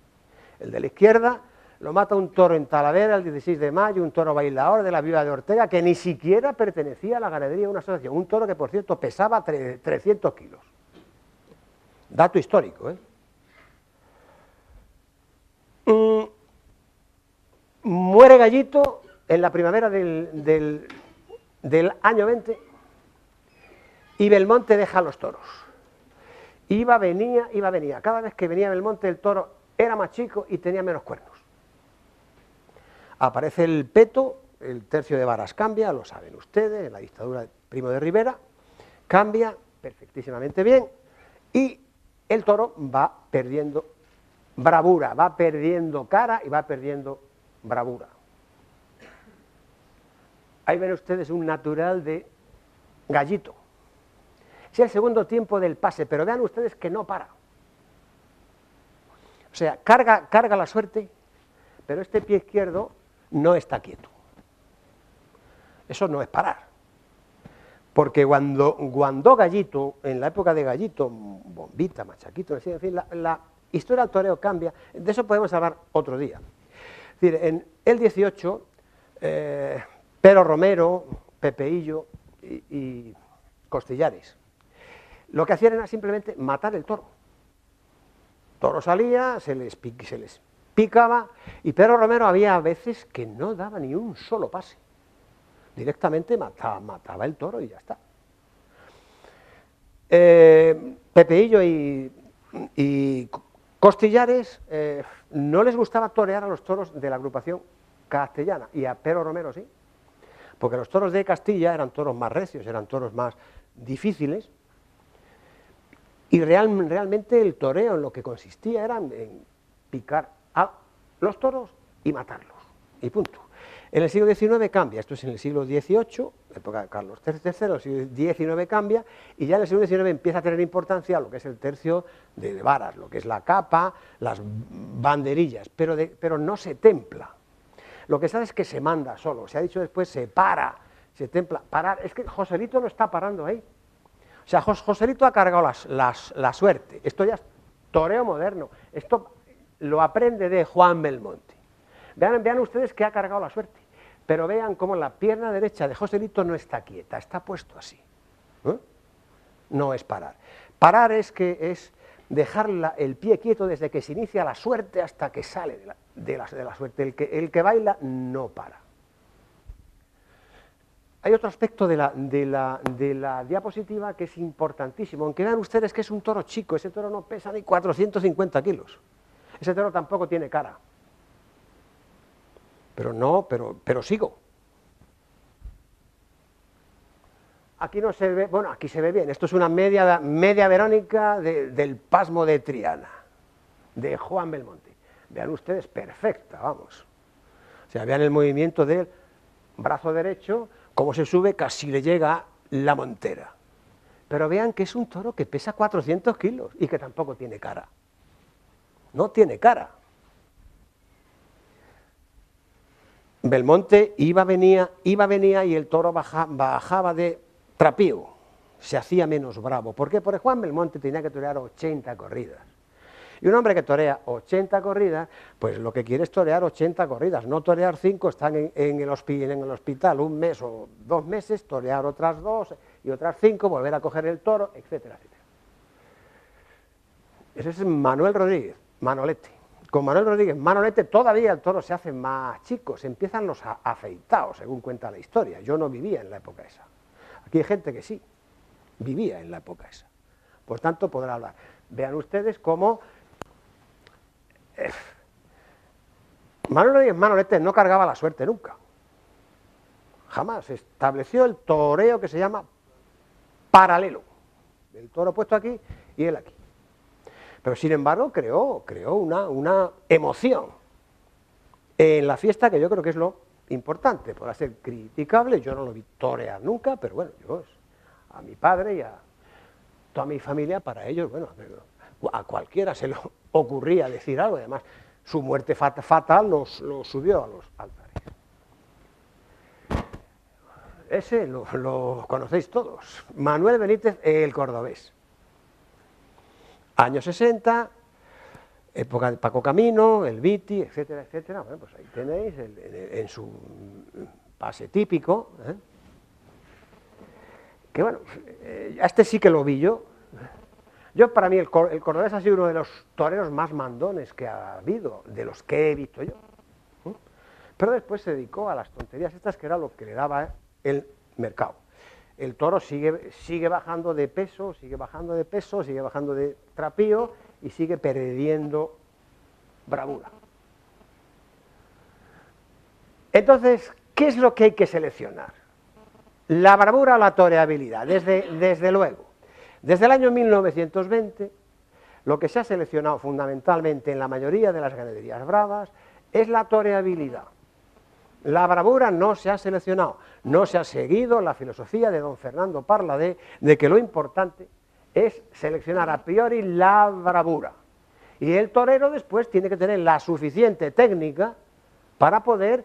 El de la izquierda lo mata un toro en Talavera el 16 de mayo, un toro bailador de la viuda de Ortega, que ni siquiera pertenecía a la ganadería de una asociación, un toro que por cierto pesaba 300 kilos. Dato histórico, Muere Gallito en la primavera del año 20 y Belmonte deja los toros. Iba, venía. Cada vez que venía Belmonte el toro era más chico y tenía menos cuernos. Aparece el peto, el tercio de varas cambia, lo saben ustedes, en la dictadura de Primo de Rivera, cambia perfectísimamente bien y el toro va perdiendo bravura, va perdiendo cara y va perdiendo bravura. Ahí ven ustedes un natural de Gallito. Es el segundo tiempo del pase, pero vean ustedes que no para. O sea, carga la suerte, pero este pie izquierdo no está quieto. Eso no es parar. Porque cuando Gallito, en la época de Gallito, Bombita, Machaquito, en fin, la historia del toreo cambia, de eso podemos hablar otro día. Es decir, en el 18, Pero Romero, Pepeillo y Costillares, lo que hacían era simplemente matar el toro. El toro salía, se les picaba, y Pero Romero había veces que no daba ni un solo pase. Directamente mataba el toro y ya está. Pepeillo y Costillares no les gustaba torear a los toros de la agrupación castellana, y a Pero Romero sí, porque los toros de Castilla eran toros más recios, eran toros más difíciles, y realmente el toreo en lo que consistía era en picar a los toros y matarlos, y punto. En el siglo XIX cambia, esto es en el siglo XVIII, época de Carlos III, el siglo XIX cambia, y ya en el siglo XIX empieza a tener importancia lo que es el tercio de varas, lo que es la capa, las banderillas, pero no se templa. Lo que se hace es que se manda solo, se ha dicho después, se para se templa. Parar, es que Joselito no está parando ahí. O sea, Joselito ha cargado la suerte. Esto ya es toreo moderno. Esto lo aprende de Juan Belmonte. Vean ustedes que ha cargado la suerte. Pero vean cómo la pierna derecha de Joselito no está quieta, está puesto así. No es parar. Parar es dejar el pie quieto desde que se inicia la suerte hasta que sale de la suerte. El que baila no para. Hay otro aspecto de la diapositiva que es importantísimo, aunque vean ustedes que es un toro chico, ese toro no pesa ni 450 kilos, ese toro tampoco tiene cara, pero sigo. Aquí no se ve, bueno, aquí se ve bien, esto es una media Verónica del Pasmo de Triana, de Juan Belmonte. Vean ustedes, perfecta, vamos. O sea, vean el movimiento del brazo derecho, cómo se sube, casi le llega la montera. Pero vean que es un toro que pesa 400 kilos y que tampoco tiene cara. No tiene cara. Belmonte iba, venía y el toro bajaba de trapío, se hacía menos bravo. ¿Por qué? Porque Juan Belmonte tenía que torear 80 corridas. Y un hombre que torea 80 corridas, pues lo que quiere es torear 80 corridas, no torear 5, están en el hospital un mes o 2 meses, torear otras 2 y otras 5, volver a coger el toro, etcétera, etcétera. Ese es Manuel Rodríguez, Manolete. Con Manuel Rodríguez, Manolete, todavía el toro se hace más chico, se empiezan los afeitados, según cuenta la historia. Yo no vivía en la época esa. Aquí hay gente que sí, vivía en la época esa. Por tanto, podrá hablar. Vean ustedes cómo Manuel Rodríguez Manolete no cargaba la suerte nunca. Jamás. Estableció el toreo que se llama paralelo. El toro puesto aquí y él aquí. Pero sin embargo creó una emoción en la fiesta que yo creo que es lo importante. Podrá ser criticable, yo no lo vi torear nunca, pero bueno, yo a mi padre y a toda mi familia, para ellos, bueno, a cualquiera se le ocurría decir algo, además su muerte fatal los subió a los altares. Ese lo conocéis todos, Manuel Benítez el Cordobés. Años 60, época de Paco Camino, el Viti, etcétera, etcétera. Bueno, pues ahí tenéis en su pase típico, que bueno, a este sí que lo vi yo. Para mí el Cordobés ha sido uno de los toreros más mandones que ha habido, de los que he visto yo. Pero después se dedicó a las tonterías estas, que era lo que le daba el mercado. El toro sigue bajando de peso, sigue bajando de trapío y sigue perdiendo bravura. Entonces, ¿qué es lo que hay que seleccionar? La bravura o la toreabilidad, desde luego. Desde el año 1920, lo que se ha seleccionado fundamentalmente en la mayoría de las ganaderías bravas es la toreabilidad. La bravura no se ha seleccionado, no se ha seguido la filosofía de don Fernando Parladé de que lo importante es seleccionar a priori la bravura. Y el torero después tiene que tener la suficiente técnica para poder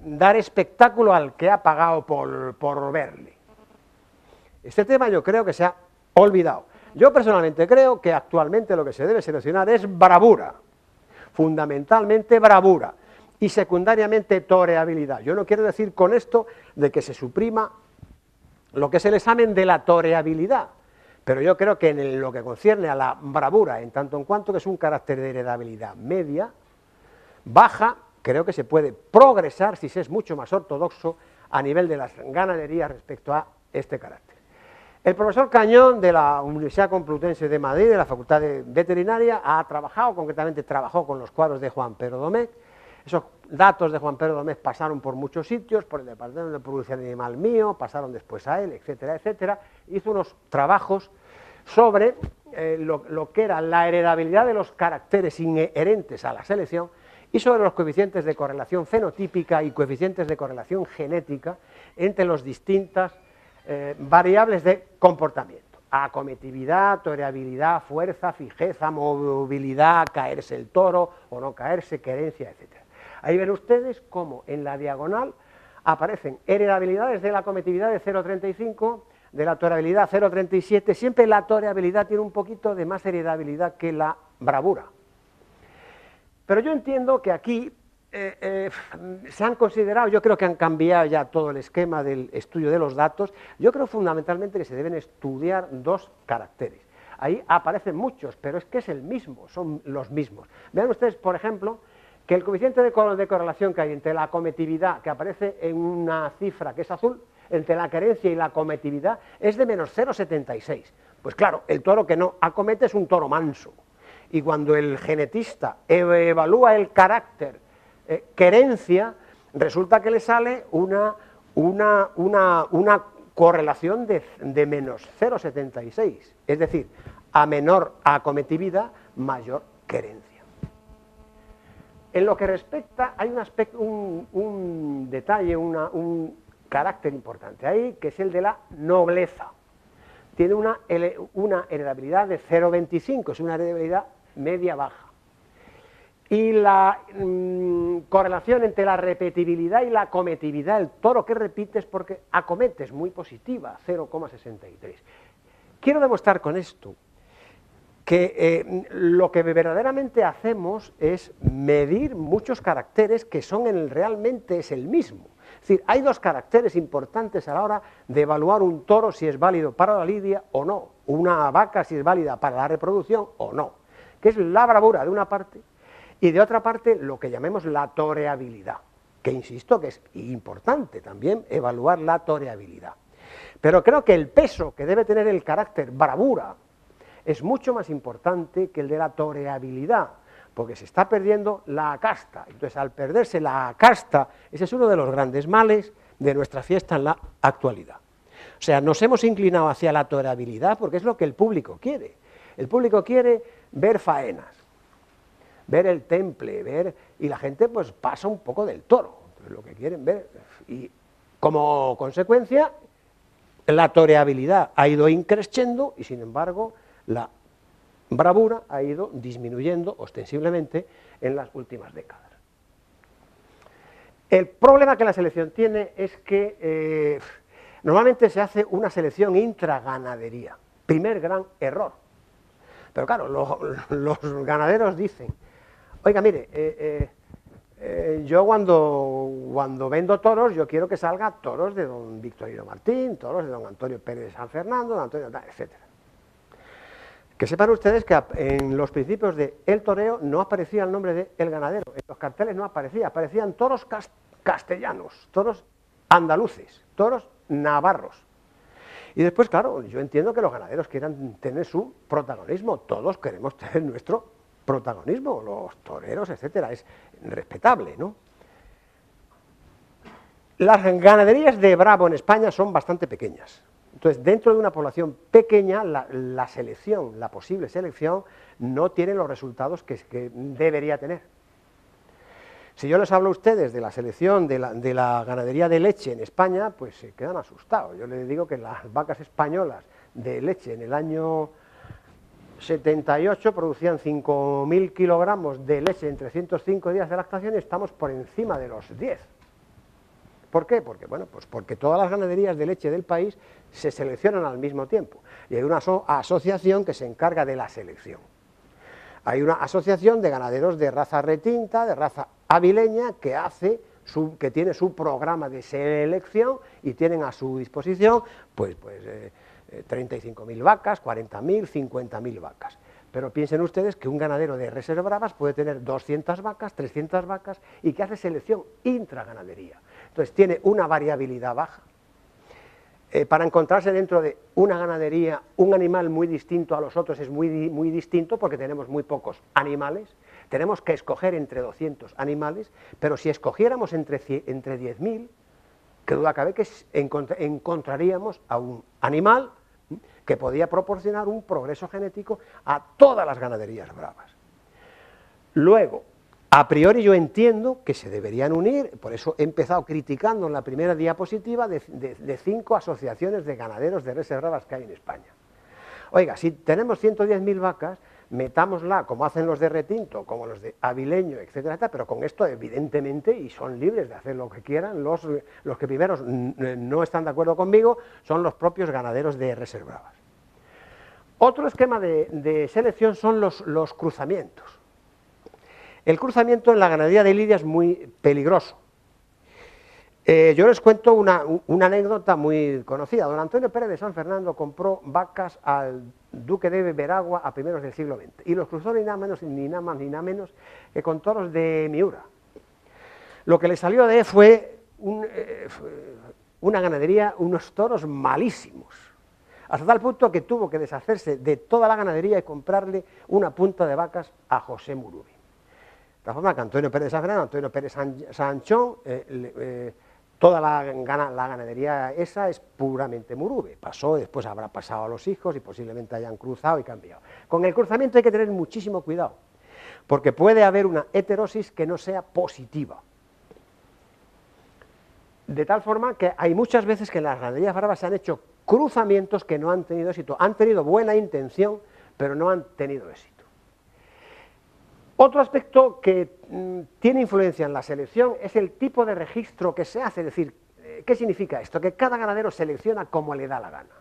dar espectáculo al que ha pagado por verle. Este tema yo creo que se ha olvidado. Yo personalmente creo que actualmente lo que se debe seleccionar es bravura, fundamentalmente bravura, y secundariamente toreabilidad. Yo no quiero decir con esto de que se suprima lo que es el examen de la toreabilidad, pero yo creo que en lo que concierne a la bravura, en tanto en cuanto que es un carácter de heredabilidad media, baja, creo que se puede progresar si se es mucho más ortodoxo a nivel de las ganaderías respecto a este carácter. El profesor Cañón de la Universidad Complutense de Madrid, de la Facultad de Veterinaria, concretamente trabajó con los cuadros de Juan Pedro Domecq. Esos datos de Juan Pedro Domecq pasaron por muchos sitios, por el Departamento de Producción Animal mío, pasaron después a él, etcétera, etcétera. Hizo unos trabajos sobre lo que era la heredabilidad de los caracteres inherentes a la selección y sobre los coeficientes de correlación fenotípica y coeficientes de correlación genética entre las distintas variables de comportamiento: acometividad, toreabilidad, fuerza, fijeza, movilidad, caerse el toro o no caerse, querencia, etc. Ahí ven ustedes cómo en la diagonal aparecen heredabilidades de la cometibilidad de 0,35, de la toreabilidad 0,37, siempre la toreabilidad tiene un poquito de más heredabilidad que la bravura. Pero yo entiendo que aquí se han considerado, yo creo que han cambiado ya todo el esquema del estudio de los datos, yo creo fundamentalmente que se deben estudiar dos caracteres. Ahí aparecen muchos, pero es que es el mismo, son los mismos. Vean ustedes, por ejemplo, que el coeficiente de correlación que hay entre la cometibilidad, que aparece en una cifra que es azul, entre la querencia y la cometibilidad, es de menos 0,76. Pues claro, el toro que no acomete es un toro manso. Y cuando el genetista evalúa el carácter querencia, resulta que le sale una correlación de menos 0,76. Es decir, a menor acometividad, mayor querencia. En lo que respecta, hay un detalle, un carácter importante ahí, que es el de la nobleza. Tiene una heredabilidad de 0,25, es una heredabilidad media-baja. Y la correlación entre la repetibilidad y la cometibilidad, el toro que repite es porque acomete, es muy positiva, 0,63. Quiero demostrar con esto que lo que verdaderamente hacemos es medir muchos caracteres que son realmente es el mismo. Es decir, hay dos caracteres importantes a la hora de evaluar un toro si es válido para la lidia o no, una vaca si es válida para la reproducción o no, que es la bravura de una parte y de otra parte lo que llamemos la toreabilidad, que insisto que es importante también evaluar la toreabilidad. Pero creo que el peso que debe tener el carácter bravura es mucho más importante que el de la toreabilidad, porque se está perdiendo la casta. Entonces, al perderse la casta, ese es uno de los grandes males de nuestra fiesta en la actualidad. O sea, nos hemos inclinado hacia la toreabilidad porque es lo que el público quiere. El público quiere ver faenas, ver el temple, y la gente pues pasa un poco del toro, entonces, lo que quieren ver, y como consecuencia la toreabilidad ha ido increciendo y sin embargo la bravura ha ido disminuyendo ostensiblemente en las últimas décadas. El problema que la selección tiene es que normalmente se hace una selección intraganadería, primer gran error, pero claro, los ganaderos dicen: oiga, mire, yo cuando vendo toros, yo quiero que salga toros de don Victorino Martín, toros de don Antonio Pérez de San Fernando, don Antonio, etc. Que sepan ustedes que en los principios del toreo no aparecía el nombre de el ganadero, en los carteles no aparecía, aparecían toros castellanos, toros andaluces, toros navarros. Y después, claro, yo entiendo que los ganaderos quieran tener su protagonismo, todos queremos tener nuestro protagonismo, los toreros, etcétera, es respetable, ¿no? Las ganaderías de Bravo en España son bastante pequeñas, entonces dentro de una población pequeña la selección, la posible selección, no tiene los resultados que debería tener. Si yo les hablo a ustedes de la selección de la ganadería de leche en España, pues se quedan asustados. Yo les digo que las vacas españolas de leche en el año 78 producían 5.000 kilogramos de leche en 305 días de lactación y estamos por encima de los 10. ¿Por qué? Porque, bueno, pues porque todas las ganaderías de leche del país se seleccionan al mismo tiempo y hay una asociación que se encarga de la selección. Hay una asociación de ganaderos de raza retinta, de raza avileña, que tiene su programa de selección y tienen a su disposición pues 35.000 vacas, 40.000, 50.000 vacas. Pero piensen ustedes que un ganadero de reservas bravas puede tener 200 vacas, 300 vacas y que hace selección intraganadería. Entonces tiene una variabilidad baja. Para encontrarse dentro de una ganadería un animal muy distinto a los otros es muy distinto porque tenemos muy pocos animales, tenemos que escoger entre 200 animales, pero si escogiéramos entre 10.000, que duda cabe que encontraríamos a un animal que podía proporcionar un progreso genético a todas las ganaderías bravas. Luego, a priori yo entiendo que se deberían unir, por eso he empezado criticando en la primera diapositiva de 5 asociaciones de ganaderos de reses bravas que hay en España. Oiga, si tenemos 110.000 vacas, metámosla como hacen los de Retinto, como los de Avileño, etcétera, etcétera, pero con esto evidentemente, y son libres de hacer lo que quieran, los que primeros no están de acuerdo conmigo son los propios ganaderos de reservas. Otro esquema de selección son los cruzamientos. El cruzamiento en la ganadería de lidia es muy peligroso. Yo les cuento una anécdota muy conocida. Don Antonio Pérez de San Fernando compró vacas al duque de Veragua a primeros del siglo XX y los cruzó ni nada menos ni nada más ni nada menos que con toros de Miura. Lo que le salió de fue una ganadería, unos toros malísimos, hasta tal punto que tuvo que deshacerse de toda la ganadería y comprarle una punta de vacas a José Murubi. De tal forma que Antonio Pérez de San Fernando, Antonio Pérez Sanchón, toda la ganadería esa es puramente Murubi. Pasó, después habrá pasado a los hijos y posiblemente hayan cruzado y cambiado. Con el cruzamiento hay que tener muchísimo cuidado, porque puede haber una heterosis que no sea positiva. De tal forma que hay muchas veces que en las ganaderías bravas se han hecho cruzamientos que no han tenido éxito. Han tenido buena intención, pero no han tenido éxito. Otro aspecto que tiene influencia en la selección es el tipo de registro que se hace, es decir, ¿qué significa esto? Que cada ganadero selecciona como le da la gana.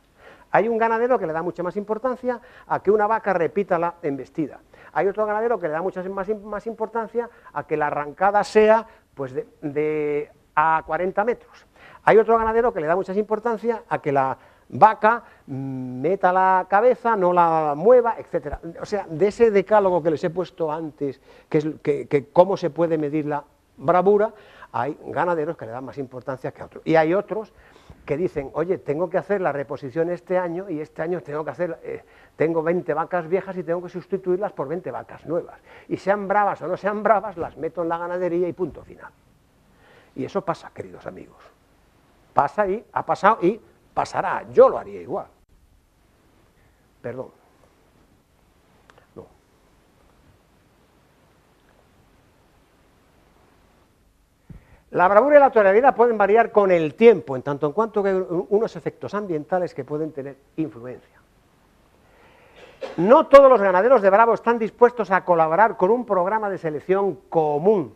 Hay un ganadero que le da mucha más importancia a que una vaca repita la embestida. Hay otro ganadero que le da mucha más importancia a que la arrancada sea pues, a 40 metros. Hay otro ganadero que le da mucha importancia a que la vaca meta la cabeza, no la mueva, etcétera. O sea, de ese decálogo que les he puesto antes, que cómo se puede medir la bravura, hay ganaderos que le dan más importancia que a otros. Y hay otros que dicen, oye, tengo que hacer la reposición este año y este año tengo 20 vacas viejas y tengo que sustituirlas por 20 vacas nuevas. Y sean bravas o no sean bravas, las meto en la ganadería y punto final. Y eso pasa, queridos amigos. Pasa y ha pasado y pasará, yo lo haría igual. Perdón. No. La bravura y la tolerabilidad pueden variar con el tiempo, en tanto en cuanto que hay unos efectos ambientales que pueden tener influencia. No todos los ganaderos de bravo están dispuestos a colaborar con un programa de selección común.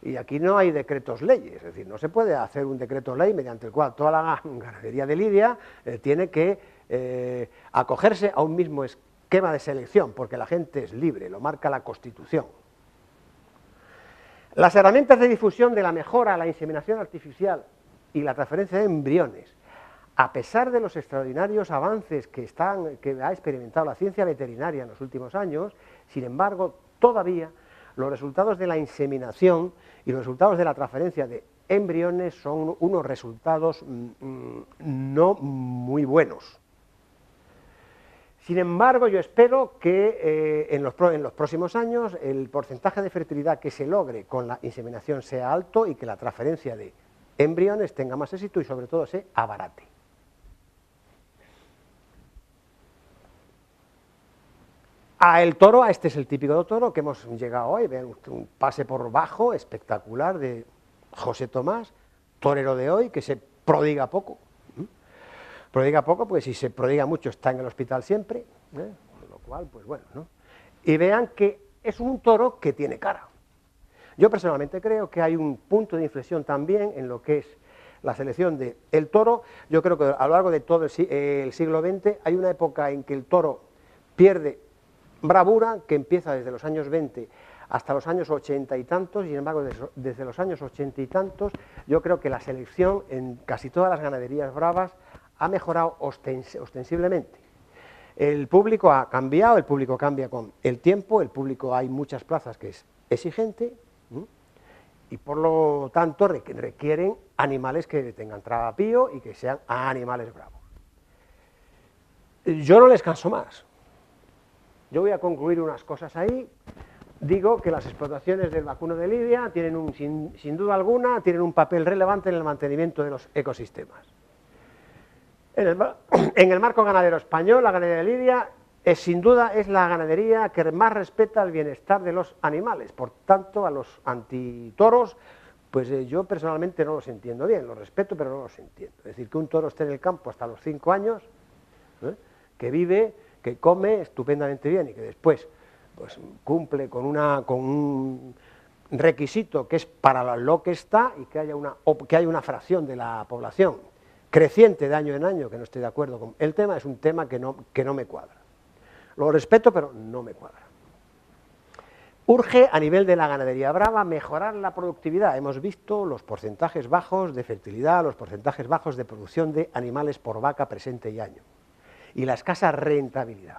Y aquí no hay decretos leyes, es decir, no se puede hacer un decreto ley mediante el cual toda la ganadería de lidia tiene que acogerse a un mismo esquema de selección, porque la gente es libre, lo marca la Constitución. Las herramientas de difusión de la mejora, la inseminación artificial y la transferencia de embriones, a pesar de los extraordinarios avances que ha experimentado la ciencia veterinaria en los últimos años, sin embargo, todavía los resultados de la inseminación y los resultados de la transferencia de embriones son unos resultados no muy buenos. Sin embargo, yo espero que en los próximos años el porcentaje de fertilidad que se logre con la inseminación sea alto y que la transferencia de embriones tenga más éxito y sobre todo se abarate. El toro, este es el típico toro que hemos llegado hoy, vean un pase por bajo espectacular de José Tomás, torero de hoy, que se prodiga poco. Prodiga poco, porque si se prodiga mucho está en el hospital siempre, con lo cual, pues bueno, ¿no? Y vean que es un toro que tiene cara. Yo personalmente creo que hay un punto de inflexión también en lo que es la selección del toro. Yo creo que a lo largo de todo el siglo XX hay una época en que el toro pierde bravura, que empieza desde los años 20 hasta los años 80 y tantos, y sin embargo desde los años 80 y tantos yo creo que la selección en casi todas las ganaderías bravas ha mejorado ostensiblemente. El público ha cambiado, el público cambia con el tiempo, el público hay muchas plazas que es exigente y por lo tanto requieren animales que tengan trabapío y que sean animales bravos. Yo no les canso más. Yo voy a concluir unas cosas ahí. Digo que las explotaciones del vacuno de lidia tienen sin duda alguna, tienen un papel relevante en el mantenimiento de los ecosistemas. En el marco ganadero español, la ganadería de lidia sin duda es la ganadería que más respeta el bienestar de los animales. Por tanto, a los antitoros, pues yo personalmente no los entiendo bien, los respeto, pero no los entiendo. Es decir, que un toro esté en el campo hasta los 5 años, que vive, que come estupendamente bien y que después pues, cumple con un requisito que es para lo que está y que haya una fracción de la población creciente de año en año, que no estoy de acuerdo con el tema, es un tema que no me cuadra. Lo respeto, pero no me cuadra. Urge a nivel de la ganadería brava mejorar la productividad. Hemos visto los porcentajes bajos de fertilidad, los porcentajes bajos de producción de animales por vaca presente y año, y la escasa rentabilidad.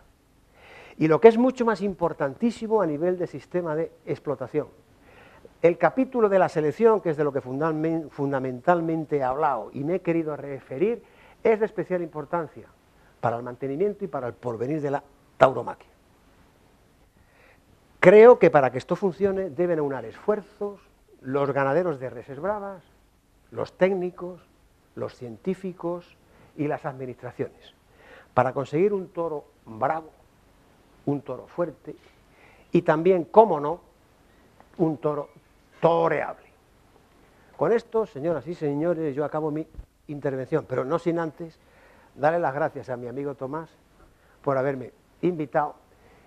Y lo que es mucho más importantísimo a nivel de sistema de explotación. El capítulo de la selección, que es de lo que fundamentalmente he hablado y me he querido referir, es de especial importancia para el mantenimiento y para el porvenir de la tauromaquia. Creo que para que esto funcione deben aunar esfuerzos los ganaderos de reses bravas, los técnicos, los científicos y las administraciones, para conseguir un toro bravo, un toro fuerte y también, cómo no, un toro toreable. Con esto, señoras y señores, yo acabo mi intervención, pero no sin antes darle las gracias a mi amigo Tomás por haberme invitado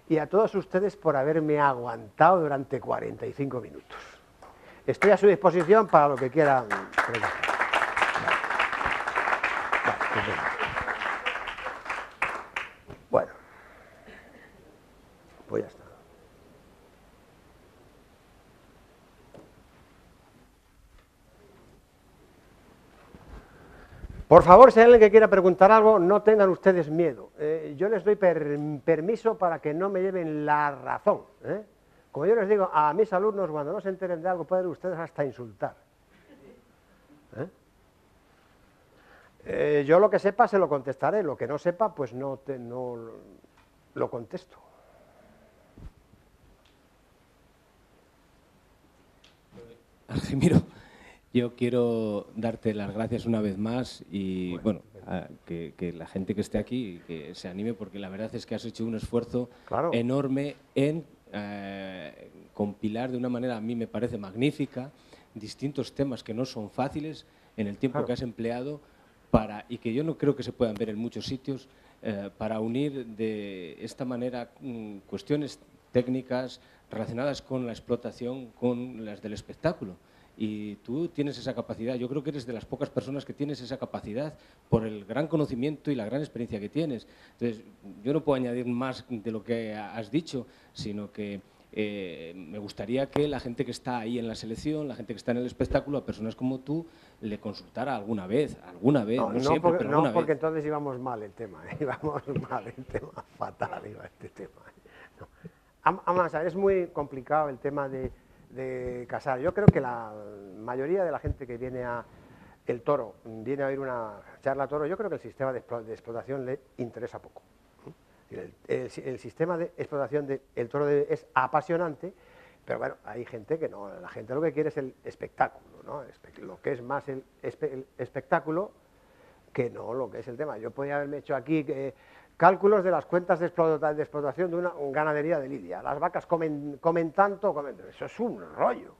y a todos ustedes por haberme aguantado durante 45 minutos. Estoy a su disposición para lo que quieran preguntar. Bueno, pues ya está. Por favor, si hay alguien que quiera preguntar algo, no tengan ustedes miedo. Yo les doy permiso para que no me lleven la razón. Como yo les digo a mis alumnos, cuando no se enteren de algo, pueden ustedes hasta insultar. Yo lo que sepa se lo contestaré, lo que no sepa, pues no lo contesto. Argemiro, yo quiero darte las gracias una vez más y bueno, que la gente que esté aquí que se anime, porque la verdad es que has hecho un esfuerzo enorme en compilar de una manera, a mí me parece magnífica, distintos temas que no son fáciles en el tiempo que has empleado y que yo no creo que se puedan ver en muchos sitios, para unir de esta manera cuestiones técnicas relacionadas con la explotación con las del espectáculo. Y tú tienes esa capacidad, yo creo que eres de las pocas personas que tienes esa capacidad por el gran conocimiento y la gran experiencia que tienes. Entonces, yo no puedo añadir más de lo que has dicho, sino que me gustaría que la gente que está ahí en la selección, la gente que está en el espectáculo, a personas como tú, le consultara alguna vez, no siempre, pero alguna vez. Porque entonces íbamos mal el tema, íbamos mal el tema, fatal iba este tema. No. Vamos a ver, es muy complicado el tema de casar. Yo creo que la mayoría de la gente que viene a el toro, viene a oír una charla toro, yo creo que el sistema de explotación le interesa poco. El sistema de explotación del toro es apasionante, pero bueno, hay gente que no, la gente lo que quiere es el espectáculo, ¿no? Lo que es más el espectáculo que no lo que es el tema. Yo podría haberme hecho aquí cálculos de las cuentas de explotación de una ganadería de lidia. Las vacas comen tanto, eso es un rollo.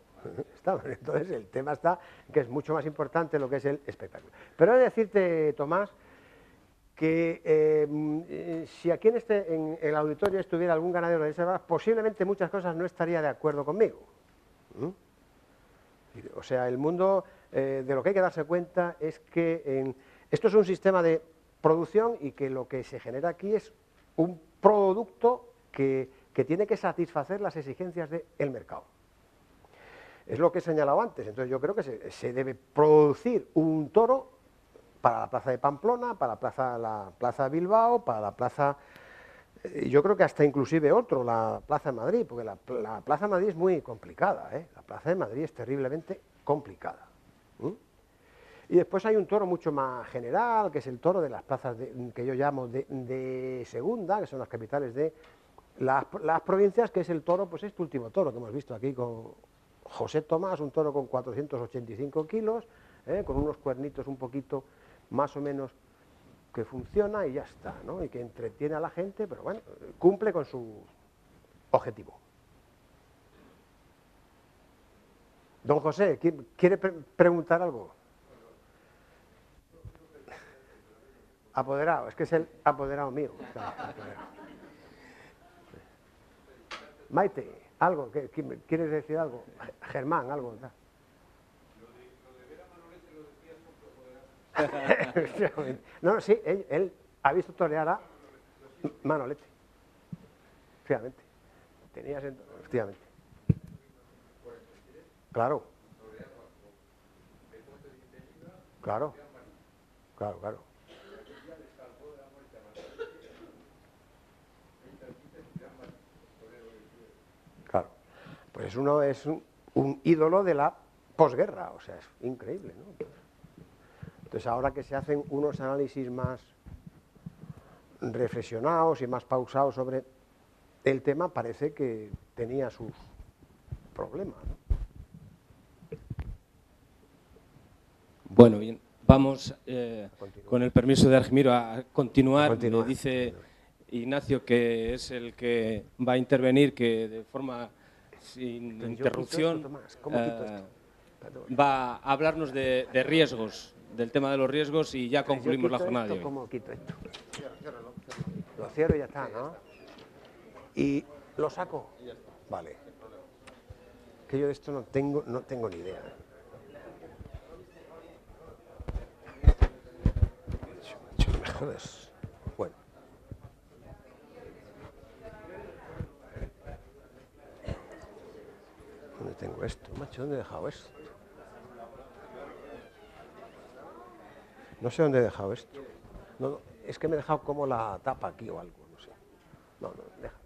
Entonces el tema está que es mucho más importante lo que es el espectáculo. Pero he de decirte, Tomás, que si aquí en el auditorio estuviera algún ganadero de esas, posiblemente muchas cosas no estaría de acuerdo conmigo. O sea, el mundo, de lo que hay que darse cuenta es que esto es un sistema de producción y que lo que se genera aquí es un producto que tiene que satisfacer las exigencias del mercado. Es lo que he señalado antes. Entonces yo creo que se debe producir un toro para la plaza de Pamplona, para la plaza de Bilbao, para la plaza, yo creo que hasta inclusive la plaza de Madrid, porque la plaza de Madrid es muy complicada, la plaza de Madrid es terriblemente complicada. Y después hay un toro mucho más general, que es el toro de las plazas que yo llamo de segunda, que son las capitales de las provincias, que es el toro, pues este último toro que hemos visto aquí con José Tomás, un toro con 485 kilos, con unos cuernitos un poquito más o menos que funciona y ya está, ¿no? Y que entretiene a la gente, pero bueno, cumple con su objetivo. Don José, ¿quiere preguntar algo? Apoderado, es que es el apoderado mío. Claro, apoderado. Maite, algo, ¿quieres decir algo? Germán, algo. No, sí, él ha visto torear a Manolete. Efectivamente. Efectivamente. Claro. Claro. Claro, claro. Claro. Pues uno es un ídolo de la posguerra, o sea, es increíble, ¿no? Entonces, ahora que se hacen unos análisis más reflexionados y más pausados sobre el tema, parece que tenía sus problemas, ¿no? Bueno, bien, vamos con el permiso de Argimiro a continuar. Me dice Ignacio que es el que va a intervenir, que de forma sin interrupción va a hablarnos de riesgos, del tema de los riesgos, y ya concluimos la jornada de hoy. ¿Cómo quito esto? Lo cierro y ya está, ¿no? Y lo saco. Vale. Que yo de esto no tengo ni idea. Me jodes. Bueno. ¿Dónde tengo esto? Macho, ¿dónde he dejado esto? No sé dónde he dejado esto. No, es que me he dejado como la tapa aquí o algo, no sé. No, déjalo.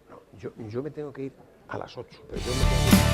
No, yo me tengo que ir a las 8, pero yo me tengo que ir.